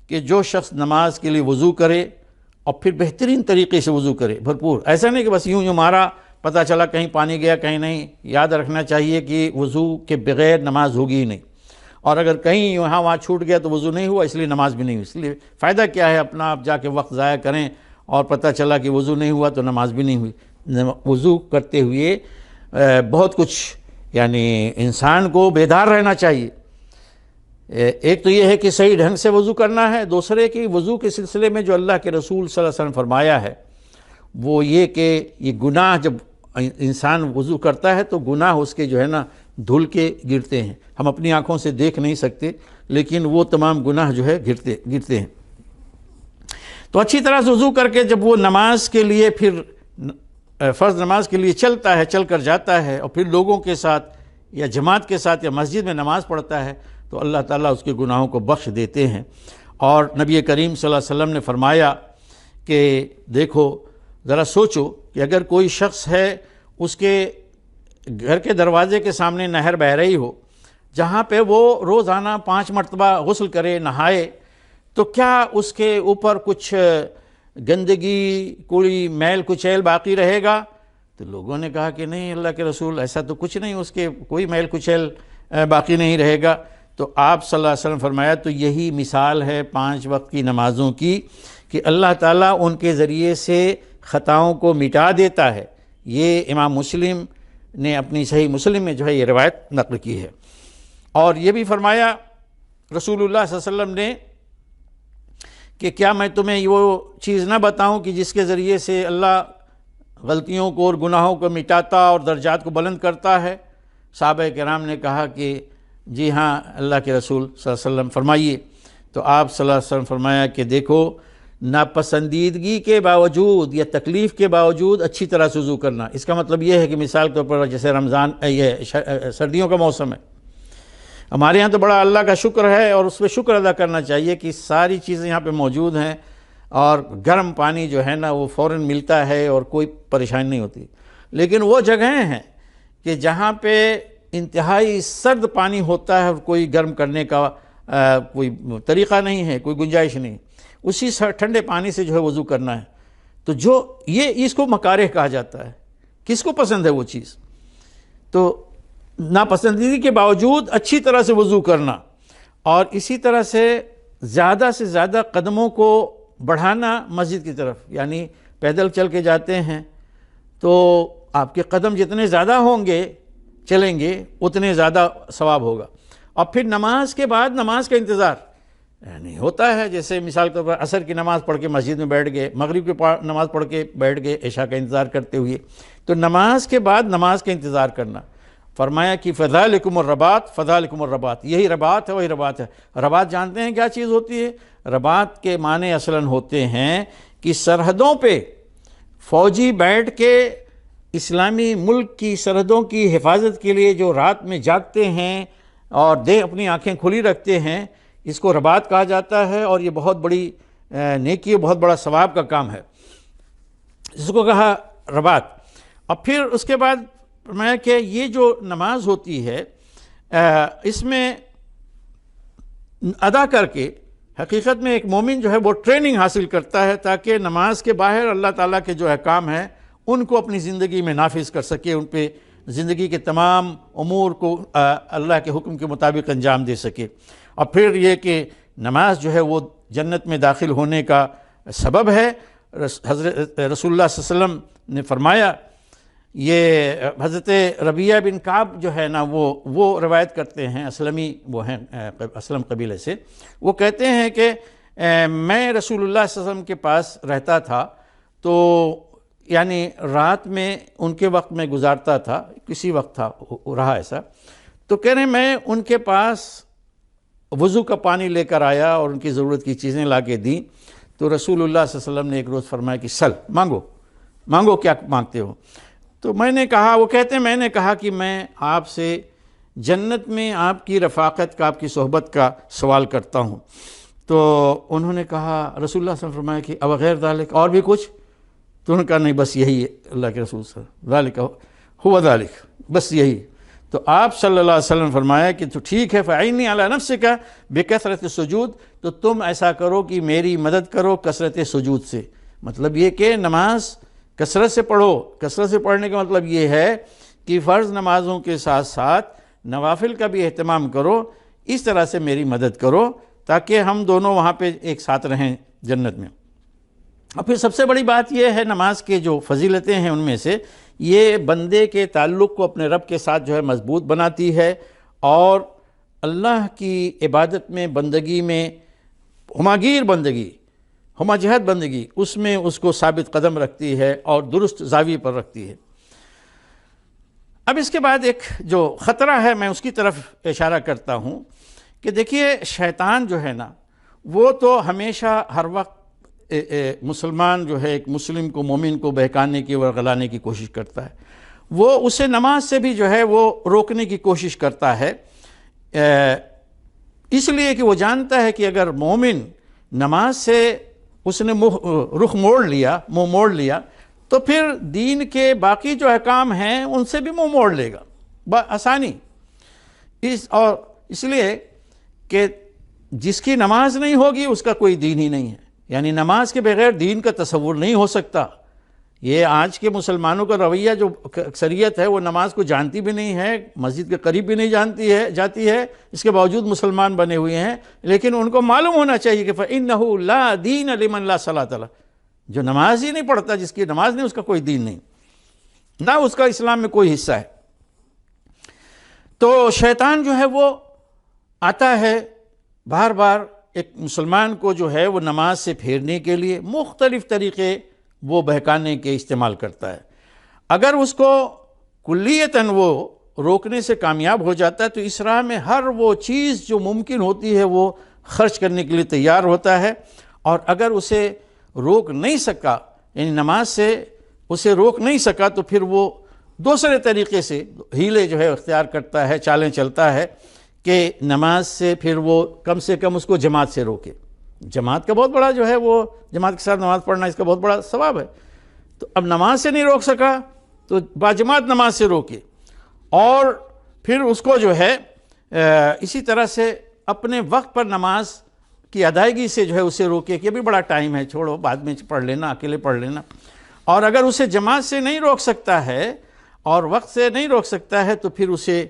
کہ جو شخص نماز کے لیے وضو کرے اور پھر بہترین طریقے سے وضو کرے، بھرپور، ایسا نہیں کہ بس یوں مارا، پتہ چلا کہیں پانی گیا کہیں نہیں، یاد رکھنا چاہیے کہ وضو کے بغیر نماز ہوگی ہی نہیں، اور اگر کہیں یہاں وہاں چھوٹ گیا تو وضو نہیں ہوا، اس لیے نماز بھی نہیں ہوئی۔ اس لیے فائدہ کیا ہے اپنا آپ جا کے وقت ضائع کریں اور پتہ چلا کہ وضو نہیں ہوا تو نماز بھی نہیں ہوئی۔ وضو کرتے ہوئے بہت کچھ، یعنی انسان کو بیدار رہنا چاہیے۔ ایک تو یہ ہے کہ صحیح ڈھنگ سے وضو کرنا ہے، دوسرے کہ وضو کے سلسلے میں جو اللہ کے رسول صلی اللہ علیہ وسلم فرمایا ہے وہ یہ کہ یہ گناہ، جب انسان وضو کرتا ہے تو گناہ اس کے جو ہے نا دھل کے گرتے ہیں، ہم اپنی آنکھوں سے دیکھ نہیں سکتے لیکن وہ تمام گناہ جو ہے گرتے ہیں۔ تو اچھی طرح سے وضو کر کے جب وہ نماز کے لیے، پھر فرض نماز کے لیے چلتا ہے، چل کر جاتا ہے اور پھر لوگوں کے ساتھ یا جماعت کے ساتھ یا مسجد میں نماز پڑھتا ہے تو اللہ تعالیٰ اس کے گناہوں کو بخش دیتے ہیں۔ اور نبی کریم صلی اللہ علیہ وسلم نے فرمایا کہ دیکھو، ذرا سوچو کہ اگر کوئی شخص ہے، اس کے گھر کے دروازے کے سامنے نہر بہہ رہی ہو، جہاں پہ وہ روزانہ 5 مرتبہ غسل کرے، نہائے، تو کیا اس کے اوپر کچھ گندگی، کوئی میل کچیل باقی رہے گا؟ تو لوگوں نے کہا کہ نہیں اللہ کے رسول، ایسا تو کچھ نہیں، اس کے کوئی میل کچیل باقی نہیں رہے گا۔ تو آپ صلی اللہ علیہ وسلم فرمایا تو یہی مثال ہے 5 وقت کی نمازوں کی کہ اللہ تعالیٰ ان کے ذریعے سے خطاؤں کو مٹا دیتا ہے۔ یہ امام مسلم نے اپنی صحیح مسلم میں جو ہے یہ روایت نقل کی ہے۔ اور یہ بھی فرمایا رسول اللہ صلی اللہ علیہ وسلم نے کہ کیا میں تمہیں وہ چیز نہ بتاؤں کہ جس کے ذریعے سے اللہ غلطیوں کو اور گناہوں کو مٹاتا اور درجات کو بلند کرتا ہے؟ صحابہ کرام نے کہا کہ جی ہاں اللہ کے رسول صلی اللہ علیہ وسلم فرمائیے۔ تو آپ صلی اللہ علیہ وسلم فرمایا کہ دیکھو، ناپسندیدگی کے باوجود یا تکلیف کے باوجود اچھی طرح سے وضو کرنا۔ اس کا مطلب یہ ہے کہ مثال کے طور پر جیسے رمضان، یہ سردیوں کا موسم ہے، ہمارے یہاں تو بڑا اللہ کا شکر ہے اور اس پہ شکر ادا کرنا چاہیے کہ ساری چیزیں یہاں پہ موجود ہیں اور گرم پانی جو ہے نا وہ فوراً ملتا ہے اور کوئی پریشانی نہیں ہوتی۔ لیکن وہ جگہیں ہیں کہ جہاں پہ انتہائی سرد پانی ہوتا ہے اور کوئی گرم کرنے کا کوئی طریقہ نہیں ہے، کوئی گنجائش نہیں، اسی ٹھنڈے پانی سے جو ہے وضو کرنا ہے۔ تو جو یہ اس کو مکارہ کہا جاتا ہے، کس کو پسند ہے وہ چیز؟ تو ناپسندیدگی کے باوجود اچھی طرح سے وضو کرنا، اور اسی طرح سے زیادہ قدموں کو بڑھانا مسجد کی طرف، یعنی پیدل چل کے جاتے ہیں تو آپ کے قدم جتنے زیادہ ہوں گے چلیں گے اتنے زیادہ ثواب ہوگا۔ اور پھر نماز کے بعد نماز کا انتظار یعنی ہوتا ہے، جیسے مثال کے طور پر عصر کی نماز پڑھ کے مسجد میں بیٹھ گئے، مغرب کی نماز پڑھ کے بیٹھ گئے عشاء کا انتظار کرتے ہوئے، تو نماز کے بعد نماز کا انتظار کرنا، فرمایا کہ فذالکم الرباط فذالکم الرباط، یہی رباط ہے، وہی رباط ہے۔ رباط جانتے ہیں کیا چیز ہوتی ہے؟ رباط کے معنی اصلاً ہوتے ہیں کہ سرحدوں پہ فوجی بیٹھ کے اسلامی ملک کی سرحدوں کی حفاظت کے لیے جو رات میں جاگتے ہیں اور اپنی آنکھیں کھلی رکھتے ہیں، اس کو رباط کہا جاتا ہے، اور یہ بہت بڑی نیکی، بہت بڑا ثواب کا کام ہے، اس کو کہا رباط۔ اور پھر اس کے بعد میں کہ یہ جو نماز ہوتی ہے اس میں ادا کر کے حقیقت میں ایک مومن جو ہے وہ ٹریننگ حاصل کرتا ہے تاکہ نماز کے باہر اللہ تعالیٰ کے جو احکام ہیں ان کو اپنی زندگی میں نافذ کر سکے، ان پہ زندگی کے تمام امور کو اللہ کے حکم کے مطابق انجام دے سکے۔ اور پھر یہ کہ نماز جو ہے وہ جنت میں داخل ہونے کا سبب ہے۔ حضرت رسول اللہ صلی اللہ علیہ وسلم نے فرمایا، یہ حضرت ربیعہ بن کعب جو ہے نا وہ روایت کرتے ہیں، اسلمی وہ ہیں، اسلم قبیلے سے، وہ کہتے ہیں کہ میں رسول اللہ صلی اللہ علیہ وسلم کے پاس رہتا تھا، تو یعنی رات میں ان کے وقت میں گزارتا تھا، کسی وقت تھا رہا ایسا، تو کہہ رہے ہیں میں ان کے پاس وضو کا پانی لے کر آیا اور ان کی ضرورت کی چیزیں لا کے دیں، تو رسول اللہ صلی اللہ علیہ وسلم نے ایک روز فرمایا کہ سل، مانگو کیا مانگتے ہو؟ تو میں نے کہا، وہ کہتے ہیں میں نے کہا کہ میں آپ سے جنت میں آپ کی رفاقت کا، آپ کی صحبت کا سوال کرتا ہوں۔ تو انہوں نے کہا، رسول اللہ صلی اللہ علیہ وسلم فرمایا کہ اب غیر ذالک، اور بھی کچھ؟ تو انہوں نے کہا نہیں بس یہی ہے اللہ کے رسول صلی اللہ علیہ وسلم، ذالک ہوا ذالک، بس یہی۔ تو آپ صلی اللہ علیہ وسلم فرمایا کہ تو ٹھیک ہے، فَعِنِّي عَلَىٰ نَفْسِكَ بِكَثْرَةِ السُّجُودِ، تو تم ایسا کرو کہ میری مدد کرو کثرت سجود سے۔ مطلب یہ کہ نماز کثرت سے پڑھو۔ کثرت سے پڑھنے کا مطلب یہ ہے کہ فرض نمازوں کے ساتھ ساتھ نوافل کا بھی اہتمام کرو، اس طرح سے میری مدد کرو تاکہ ہم دونوں وہاں پہ ایک ساتھ رہیں جنت میں۔ اور پھر سب سے بڑی بات یہ ہے، نماز کے جو فضیلتیں ہیں ان میں سے یہ بندے کے تعلق کو اپنے رب کے ساتھ جو ہے مضبوط بناتی ہے، اور اللہ کی عبادت میں، بندگی میں، ہماگیر بندگی، ہمہ جہت بندگی، اس میں اس کو ثابت قدم رکھتی ہے اور درست زاویے پر رکھتی ہے۔ اب اس کے بعد ایک جو خطرہ ہے میں اس کی طرف اشارہ کرتا ہوں کہ دیکھیے شیطان جو ہے نا وہ تو ہمیشہ ہر وقت مسلمان جو ہے ایک مسلم کو، مومن کو بہکانے کی اور غلانے کی کوشش کرتا ہے۔ وہ اسے نماز سے بھی جو ہے وہ روکنے کی کوشش کرتا ہے، اس لیے کہ وہ جانتا ہے کہ اگر مومن نماز سے اس نے رخ موڑ لیا، منہ موڑ لیا، تو پھر دین کے باقی جو احکام ہیں ان سے بھی منہ موڑ لے گا بآسانی۔ اور اس لیے کہ جس کی نماز نہیں ہوگی اس کا کوئی دین ہی نہیں ہے، یعنی نماز کے بغیر دین کا تصور نہیں ہو سکتا۔ یہ آج کے مسلمانوں کا رویہ جو اکثریت ہے وہ نماز کو جانتی بھی نہیں ہے، مسجد کے قریب بھی نہیں جاتی ہے، اس کے باوجود مسلمان بنے ہوئے ہیں، لیکن ان کو معلوم ہونا چاہیے کہ فَإِنَّهُ لَا دِينَ لِمَنْ لَا صَلَاةَ لَهُ، جو نماز ہی نہیں پڑھتا، جس کی نماز نہیں، اس کا کوئی دین نہیں، نہ اس کا اسلام میں کوئی حصہ ہے۔ تو شیطان جو ہے وہ آتا ہے بار بار ایک مسلمان کو جو ہے وہ نماز سے پھیرنے کے لیے مختلف طریقے وہ بہکانے کے استعمال کرتا ہے۔ اگر اس کو کلیتاً وہ روکنے سے کامیاب ہو جاتا ہے تو اس راہ میں ہر وہ چیز جو ممکن ہوتی ہے وہ خرچ کرنے کے لیے تیار ہوتا ہے، اور اگر اسے روک نہیں سکا، یعنی نماز سے اسے روک نہیں سکا، تو پھر وہ دوسرے طریقے سے ہیلے جو ہے اختیار کرتا ہے، چالیں چلتا ہے کہ نماز سے پھر وہ کم سے کم اس کو جماعت سے روکے۔ جماعت کا بہت بڑا جو ہے وہ جماعت کے ساتھ نماز پڑھنا، اس کا بہت بڑا ثواب ہے۔ تو اب نماز سے نہیں روک سکا تو باجماعت نماز سے روکے، اور پھر اس کو جو ہے اسی طرح سے اپنے وقت پر نماز کی ادائیگی سے جو ہے اسے روکے کہ ابھی بڑا ٹائم ہے، چھوڑو بعد میں پڑھ لینا، اکیلے پڑھ لینا۔ اور اگر اسے جماعت سے نہیں روک سکتا ہے اور وقت سے نہیں روک سکتا ہے تو پھر اسے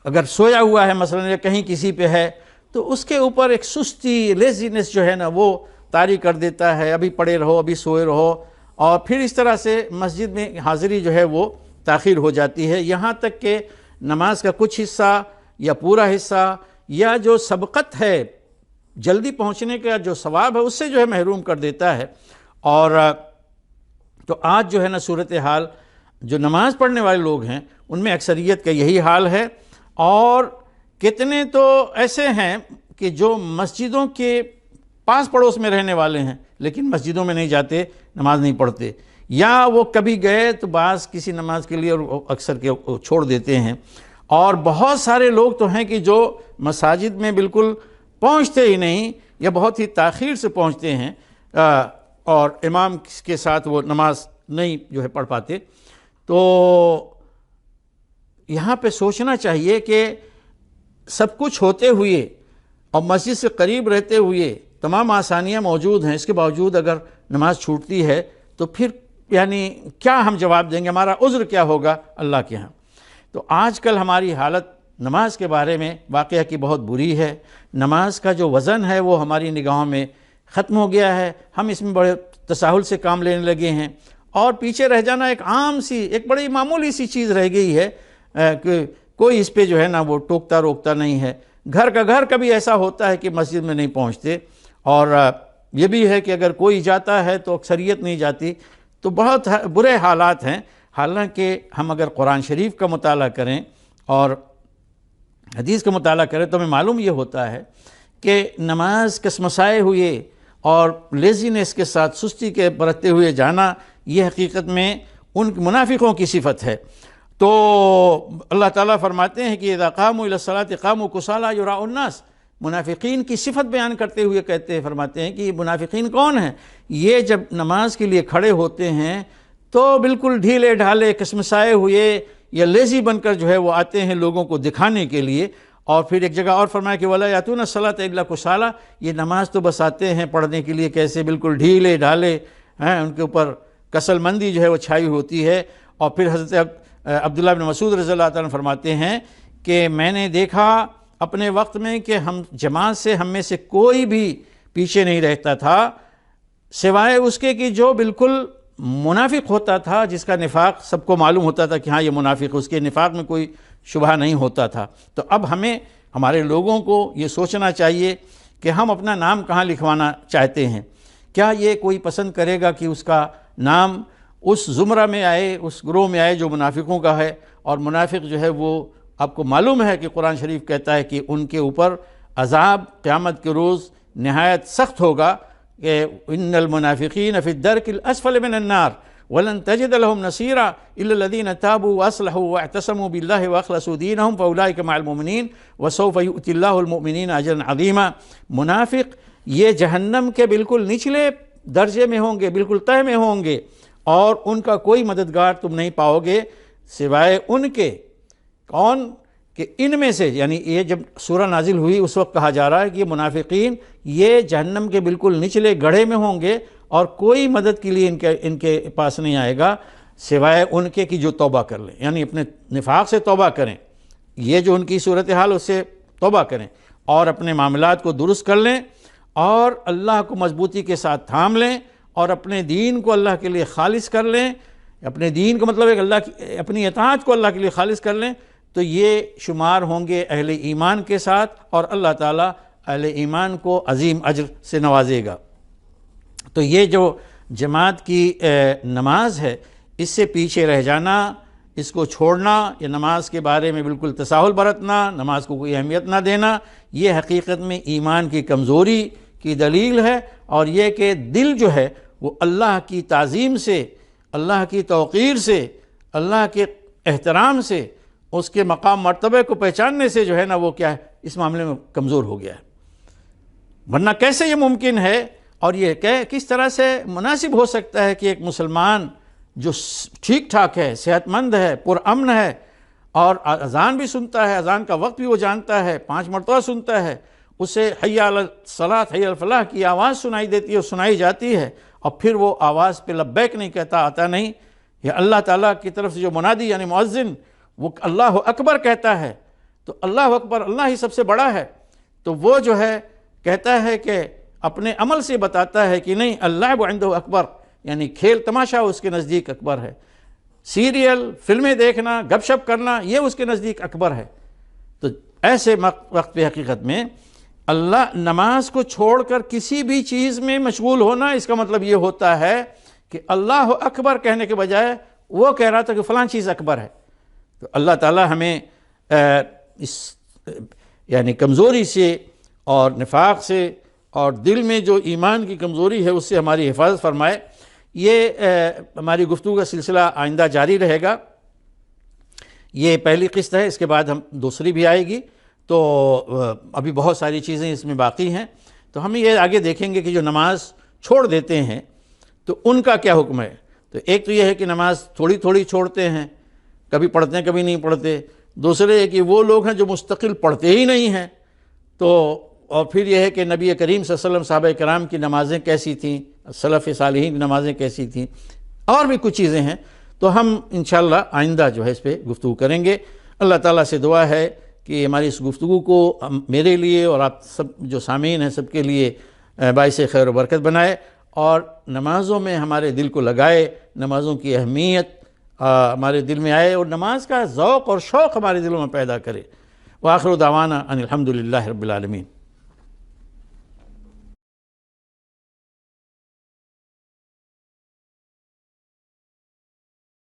اگر سویا ہوا ہے مثلا یا کہیں کسی پہ ہے تو اس کے اوپر ایک سستی، لیزینس جو ہے نا وہ طاری کر دیتا ہے، ابھی پڑے رہو، ابھی سوئے رہو، اور پھر اس طرح سے مسجد میں حاضری جو ہے وہ تاخیر ہو جاتی ہے، یہاں تک کہ نماز کا کچھ حصہ یا پورا حصہ یا جو سبقت ہے، جلدی پہنچنے کا جو ثواب ہے، اس سے جو ہے محروم کر دیتا ہے۔ اور تو آج جو ہے نا صورتحال جو نماز پڑھنے والے لوگ ہیں ان میں اکثریت کا یہی حال ہے، اور کتنے تو ایسے ہیں کہ جو مسجدوں کے پاس پڑوس میں رہنے والے ہیں لیکن مسجدوں میں نہیں جاتے، نماز نہیں پڑھتے، یا وہ کبھی گئے تو بعض کسی نماز کے لیے اور اکثر کے چھوڑ دیتے ہیں۔ اور بہت سارے لوگ تو ہیں کہ جو مساجد میں بالکل پہنچتے ہی نہیں یا بہت ہی تاخیر سے پہنچتے ہیں، اور امام کے ساتھ وہ نماز نہیں جو ہے پڑھ پاتے۔ تو یہاں پہ سوچنا چاہیے کہ سب کچھ ہوتے ہوئے اور مسجد سے قریب رہتے ہوئے تمام آسانیاں موجود ہیں، اس کے باوجود اگر نماز چھوٹتی ہے تو پھر یعنی کیا ہم جواب دیں گے، ہمارا عذر کیا ہوگا اللہ کے ہاں۔ تو آج کل ہماری حالت نماز کے بارے میں واقعہ کی بہت بری ہے۔ نماز کا جو وزن ہے وہ ہماری نگاہوں میں ختم ہو گیا ہے، ہم اس میں بڑے تساہل سے کام لینے لگے ہیں، اور پیچھے رہ جانا ایک عام سی، ایک بڑی معمولی سی چیز رہ گئی ہے کہ کوئی اس پہ جو ہے نا وہ ٹوکتا روکتا نہیں ہے۔ گھر کا گھر کبھی ایسا ہوتا ہے کہ مسجد میں نہیں پہنچتے، اور یہ بھی ہے کہ اگر کوئی جاتا ہے تو اکثریت نہیں جاتی، تو بہت برے حالات ہیں۔ حالانکہ ہم اگر قرآن شریف کا مطالعہ کریں اور حدیث کا مطالعہ کریں تو ہمیں معلوم یہ ہوتا ہے کہ نماز کسمسائے ہوئے اور لیزینس کے ساتھ سستی کے برتتے ہوئے جانا، یہ حقیقت میں ان منافقوں کی صفت ہے۔ تو اللہ تعالیٰ فرماتے ہیں کہ اذا قاموا الی الصلاۃ قاموا کسالى یراؤون الناس، منافقین کی صفت بیان کرتے ہوئے فرماتے ہیں کہ یہ منافقین کون ہیں؟ یہ جب نماز کے لیے کھڑے ہوتے ہیں تو بالکل ڈھیلے ڈھالے کسمسائے ہوئے یا لیزی بن کر جو ہے وہ آتے ہیں لوگوں کو دکھانے کے لیے۔ اور پھر ایک جگہ اور فرمایا کہ وَلَا يَأْتُونَ الصَّلَاةَ إِلَّا كُسَالَىٰ، یہ نماز تو بس آتے ہیں پڑھنے کے لیے کیسے بالکل ڈھیلے ڈھالے ہیں، ان کے اوپر کسل مندی جو ہے وہ چھائی ہوتی ہے۔ اور پھر حضرت عبداللہ بن مسعود رضی اللہ تعالیٰ فرماتے ہیں کہ میں نے دیکھا اپنے وقت میں کہ ہم جماعت سے ہم میں سے کوئی بھی پیچھے نہیں رہتا تھا سوائے اس کے کہ جو بالکل منافق ہوتا تھا، جس کا نفاق سب کو معلوم ہوتا تھا کہ ہاں یہ منافق، اس کے نفاق میں کوئی شبہ نہیں ہوتا تھا۔ تو اب ہمیں ہمارے لوگوں کو یہ سوچنا چاہیے کہ ہم اپنا نام کہاں لکھوانا چاہتے ہیں۔ کیا یہ کوئی پسند کرے گا کہ اس کا نام اس زمرہ میں آئے، اس گروہ میں آئے جو منافقوں کا ہے؟ اور منافق جو ہے وہ آپ کو معلوم ہے کہ قرآن شریف کہتا ہے کہ ان کے اوپر عذاب قیامت کے روز نہایت سخت ہوگا کہ ان المنافقین فی الدرک الاسفل من النار ولن تجد لهم نصیرا الا الذین تابوا واصلحوا واعتصموا باللہ واخلصوا دینہم فاولئک مع المؤمنین وسوف یؤتی اللہ المؤمنین اجرا عظیما۔ منافق یہ جہنم کے بالکل نچلے درجے میں ہوں گے، بالکل تہ میں ہوں گے، اور ان کا کوئی مددگار تم نہیں پاؤ گے سوائے ان کے۔ کون؟ کہ ان میں سے، یعنی یہ جب سورہ نازل ہوئی اس وقت کہا جا رہا ہے کہ یہ منافقین یہ جہنم کے بالکل نچلے گڑھے میں ہوں گے اور کوئی مدد کے لیے ان کے پاس نہیں آئے گا سوائے ان کے کہ جو توبہ کر لیں، یعنی اپنے نفاق سے توبہ کریں، یہ جو ان کی صورتحال اس سے توبہ کریں اور اپنے معاملات کو درست کر لیں اور اللہ کو مضبوطی کے ساتھ تھام لیں اور اپنے دین کو اللہ کے لیے خالص کر لیں۔ اپنے دین کو مطلب ہے کہ اللہ کی اپنی اطاعت کو اللہ کے لیے خالص کر لیں، تو یہ شمار ہوں گے اہل ایمان کے ساتھ، اور اللہ تعالیٰ اہل ایمان کو عظیم اجر سے نوازے گا۔ تو یہ جو جماعت کی نماز ہے، اس سے پیچھے رہ جانا، اس کو چھوڑنا، یا نماز کے بارے میں بالکل تساہل برتنا، نماز کو کوئی اہمیت نہ دینا، یہ حقیقت میں ایمان کی کمزوری کی دلیل ہے، اور یہ کہ دل جو ہے وہ اللہ کی تعظیم سے، اللہ کی توقیر سے، اللہ کے احترام سے، اس کے مقام مرتبہ کو پہچاننے سے جو ہے نا وہ کیا ہے، اس معاملے میں کمزور ہو گیا ہے۔ ورنہ کیسے یہ ممکن ہے، اور یہ کس طرح سے مناسب ہو سکتا ہے کہ ایک مسلمان جو ٹھیک ٹھاک ہے، صحت مند ہے، پرامن ہے، اور اذان بھی سنتا ہے، اذان کا وقت بھی وہ جانتا ہے، 5 مرتبہ سنتا ہے، اسے حی علی الصلاۃ حی علی الفلاح کی آواز سنائی دیتی ہے، سنائی جاتی ہے، اور پھر وہ آواز پہ لبیک نہیں کہتا، آتا نہیں، یا اللہ تعالیٰ کی طرف سے جو منادی یعنی مؤذن وہ اللہ اکبر کہتا ہے، تو اللہ اکبر، اللہ ہی سب سے بڑا ہے، تو وہ جو ہے کہتا ہے کہ اپنے عمل سے بتاتا ہے کہ نہیں، اللعب عنده اکبر، یعنی کھیل تماشا اس کے نزدیک اکبر ہے، سیریل فلمیں دیکھنا، گپ شپ کرنا، یہ اس کے نزدیک اکبر ہے۔ تو ایسے وقت پہ حقیقت میں اللہ نماز کو چھوڑ کر کسی بھی چیز میں مشغول ہونا، اس کا مطلب یہ ہوتا ہے کہ اللہ اکبر کہنے کے بجائے وہ کہہ رہا تھا کہ فلاں چیز اکبر ہے۔ تو اللہ تعالیٰ ہمیں اس یعنی کمزوری سے اور نفاق سے اور دل میں جو ایمان کی کمزوری ہے اس سے ہماری حفاظت فرمائے۔ یہ ہماری گفتگو کا سلسلہ آئندہ جاری رہے گا۔ یہ پہلی قسط ہے، اس کے بعد ہم دوسری بھی آئے گی، تو ابھی بہت ساری چیزیں اس میں باقی ہیں۔ تو ہم یہ آگے دیکھیں گے کہ جو نماز چھوڑ دیتے ہیں تو ان کا کیا حکم ہے۔ تو ایک تو یہ ہے کہ نماز تھوڑی تھوڑی چھوڑتے ہیں، کبھی پڑھتے ہیں کبھی نہیں پڑھتے۔ دوسرے ہے کہ وہ لوگ ہیں جو مستقل پڑھتے ہی نہیں ہیں۔ تو اور پھر یہ ہے کہ نبی کریم صلی اللہ علیہ وسلم، صحابہ کرام کی نمازیں کیسی تھیں، سلف صالحین کی نمازیں کیسی تھیں، اور بھی کچھ چیزیں ہیں۔ تو ہم انشاءاللہ آئندہ جو ہے اس پہ گفتگو کریں گے۔ اللہ تعالیٰ سے دعا ہے کہ ہماری اس گفتگو کو میرے لیے اور آپ سب جو سامعین ہیں سب کے لیے باعث خیر و برکت بنائے، اور نمازوں میں ہمارے دل کو لگائے، نمازوں کی اہمیت ہمارے دل میں آئے، اور نماز کا ذوق اور شوق ہمارے دلوں میں پیدا کرے۔ وآخر دعوانا ان الحمد للہ رب العالمین۔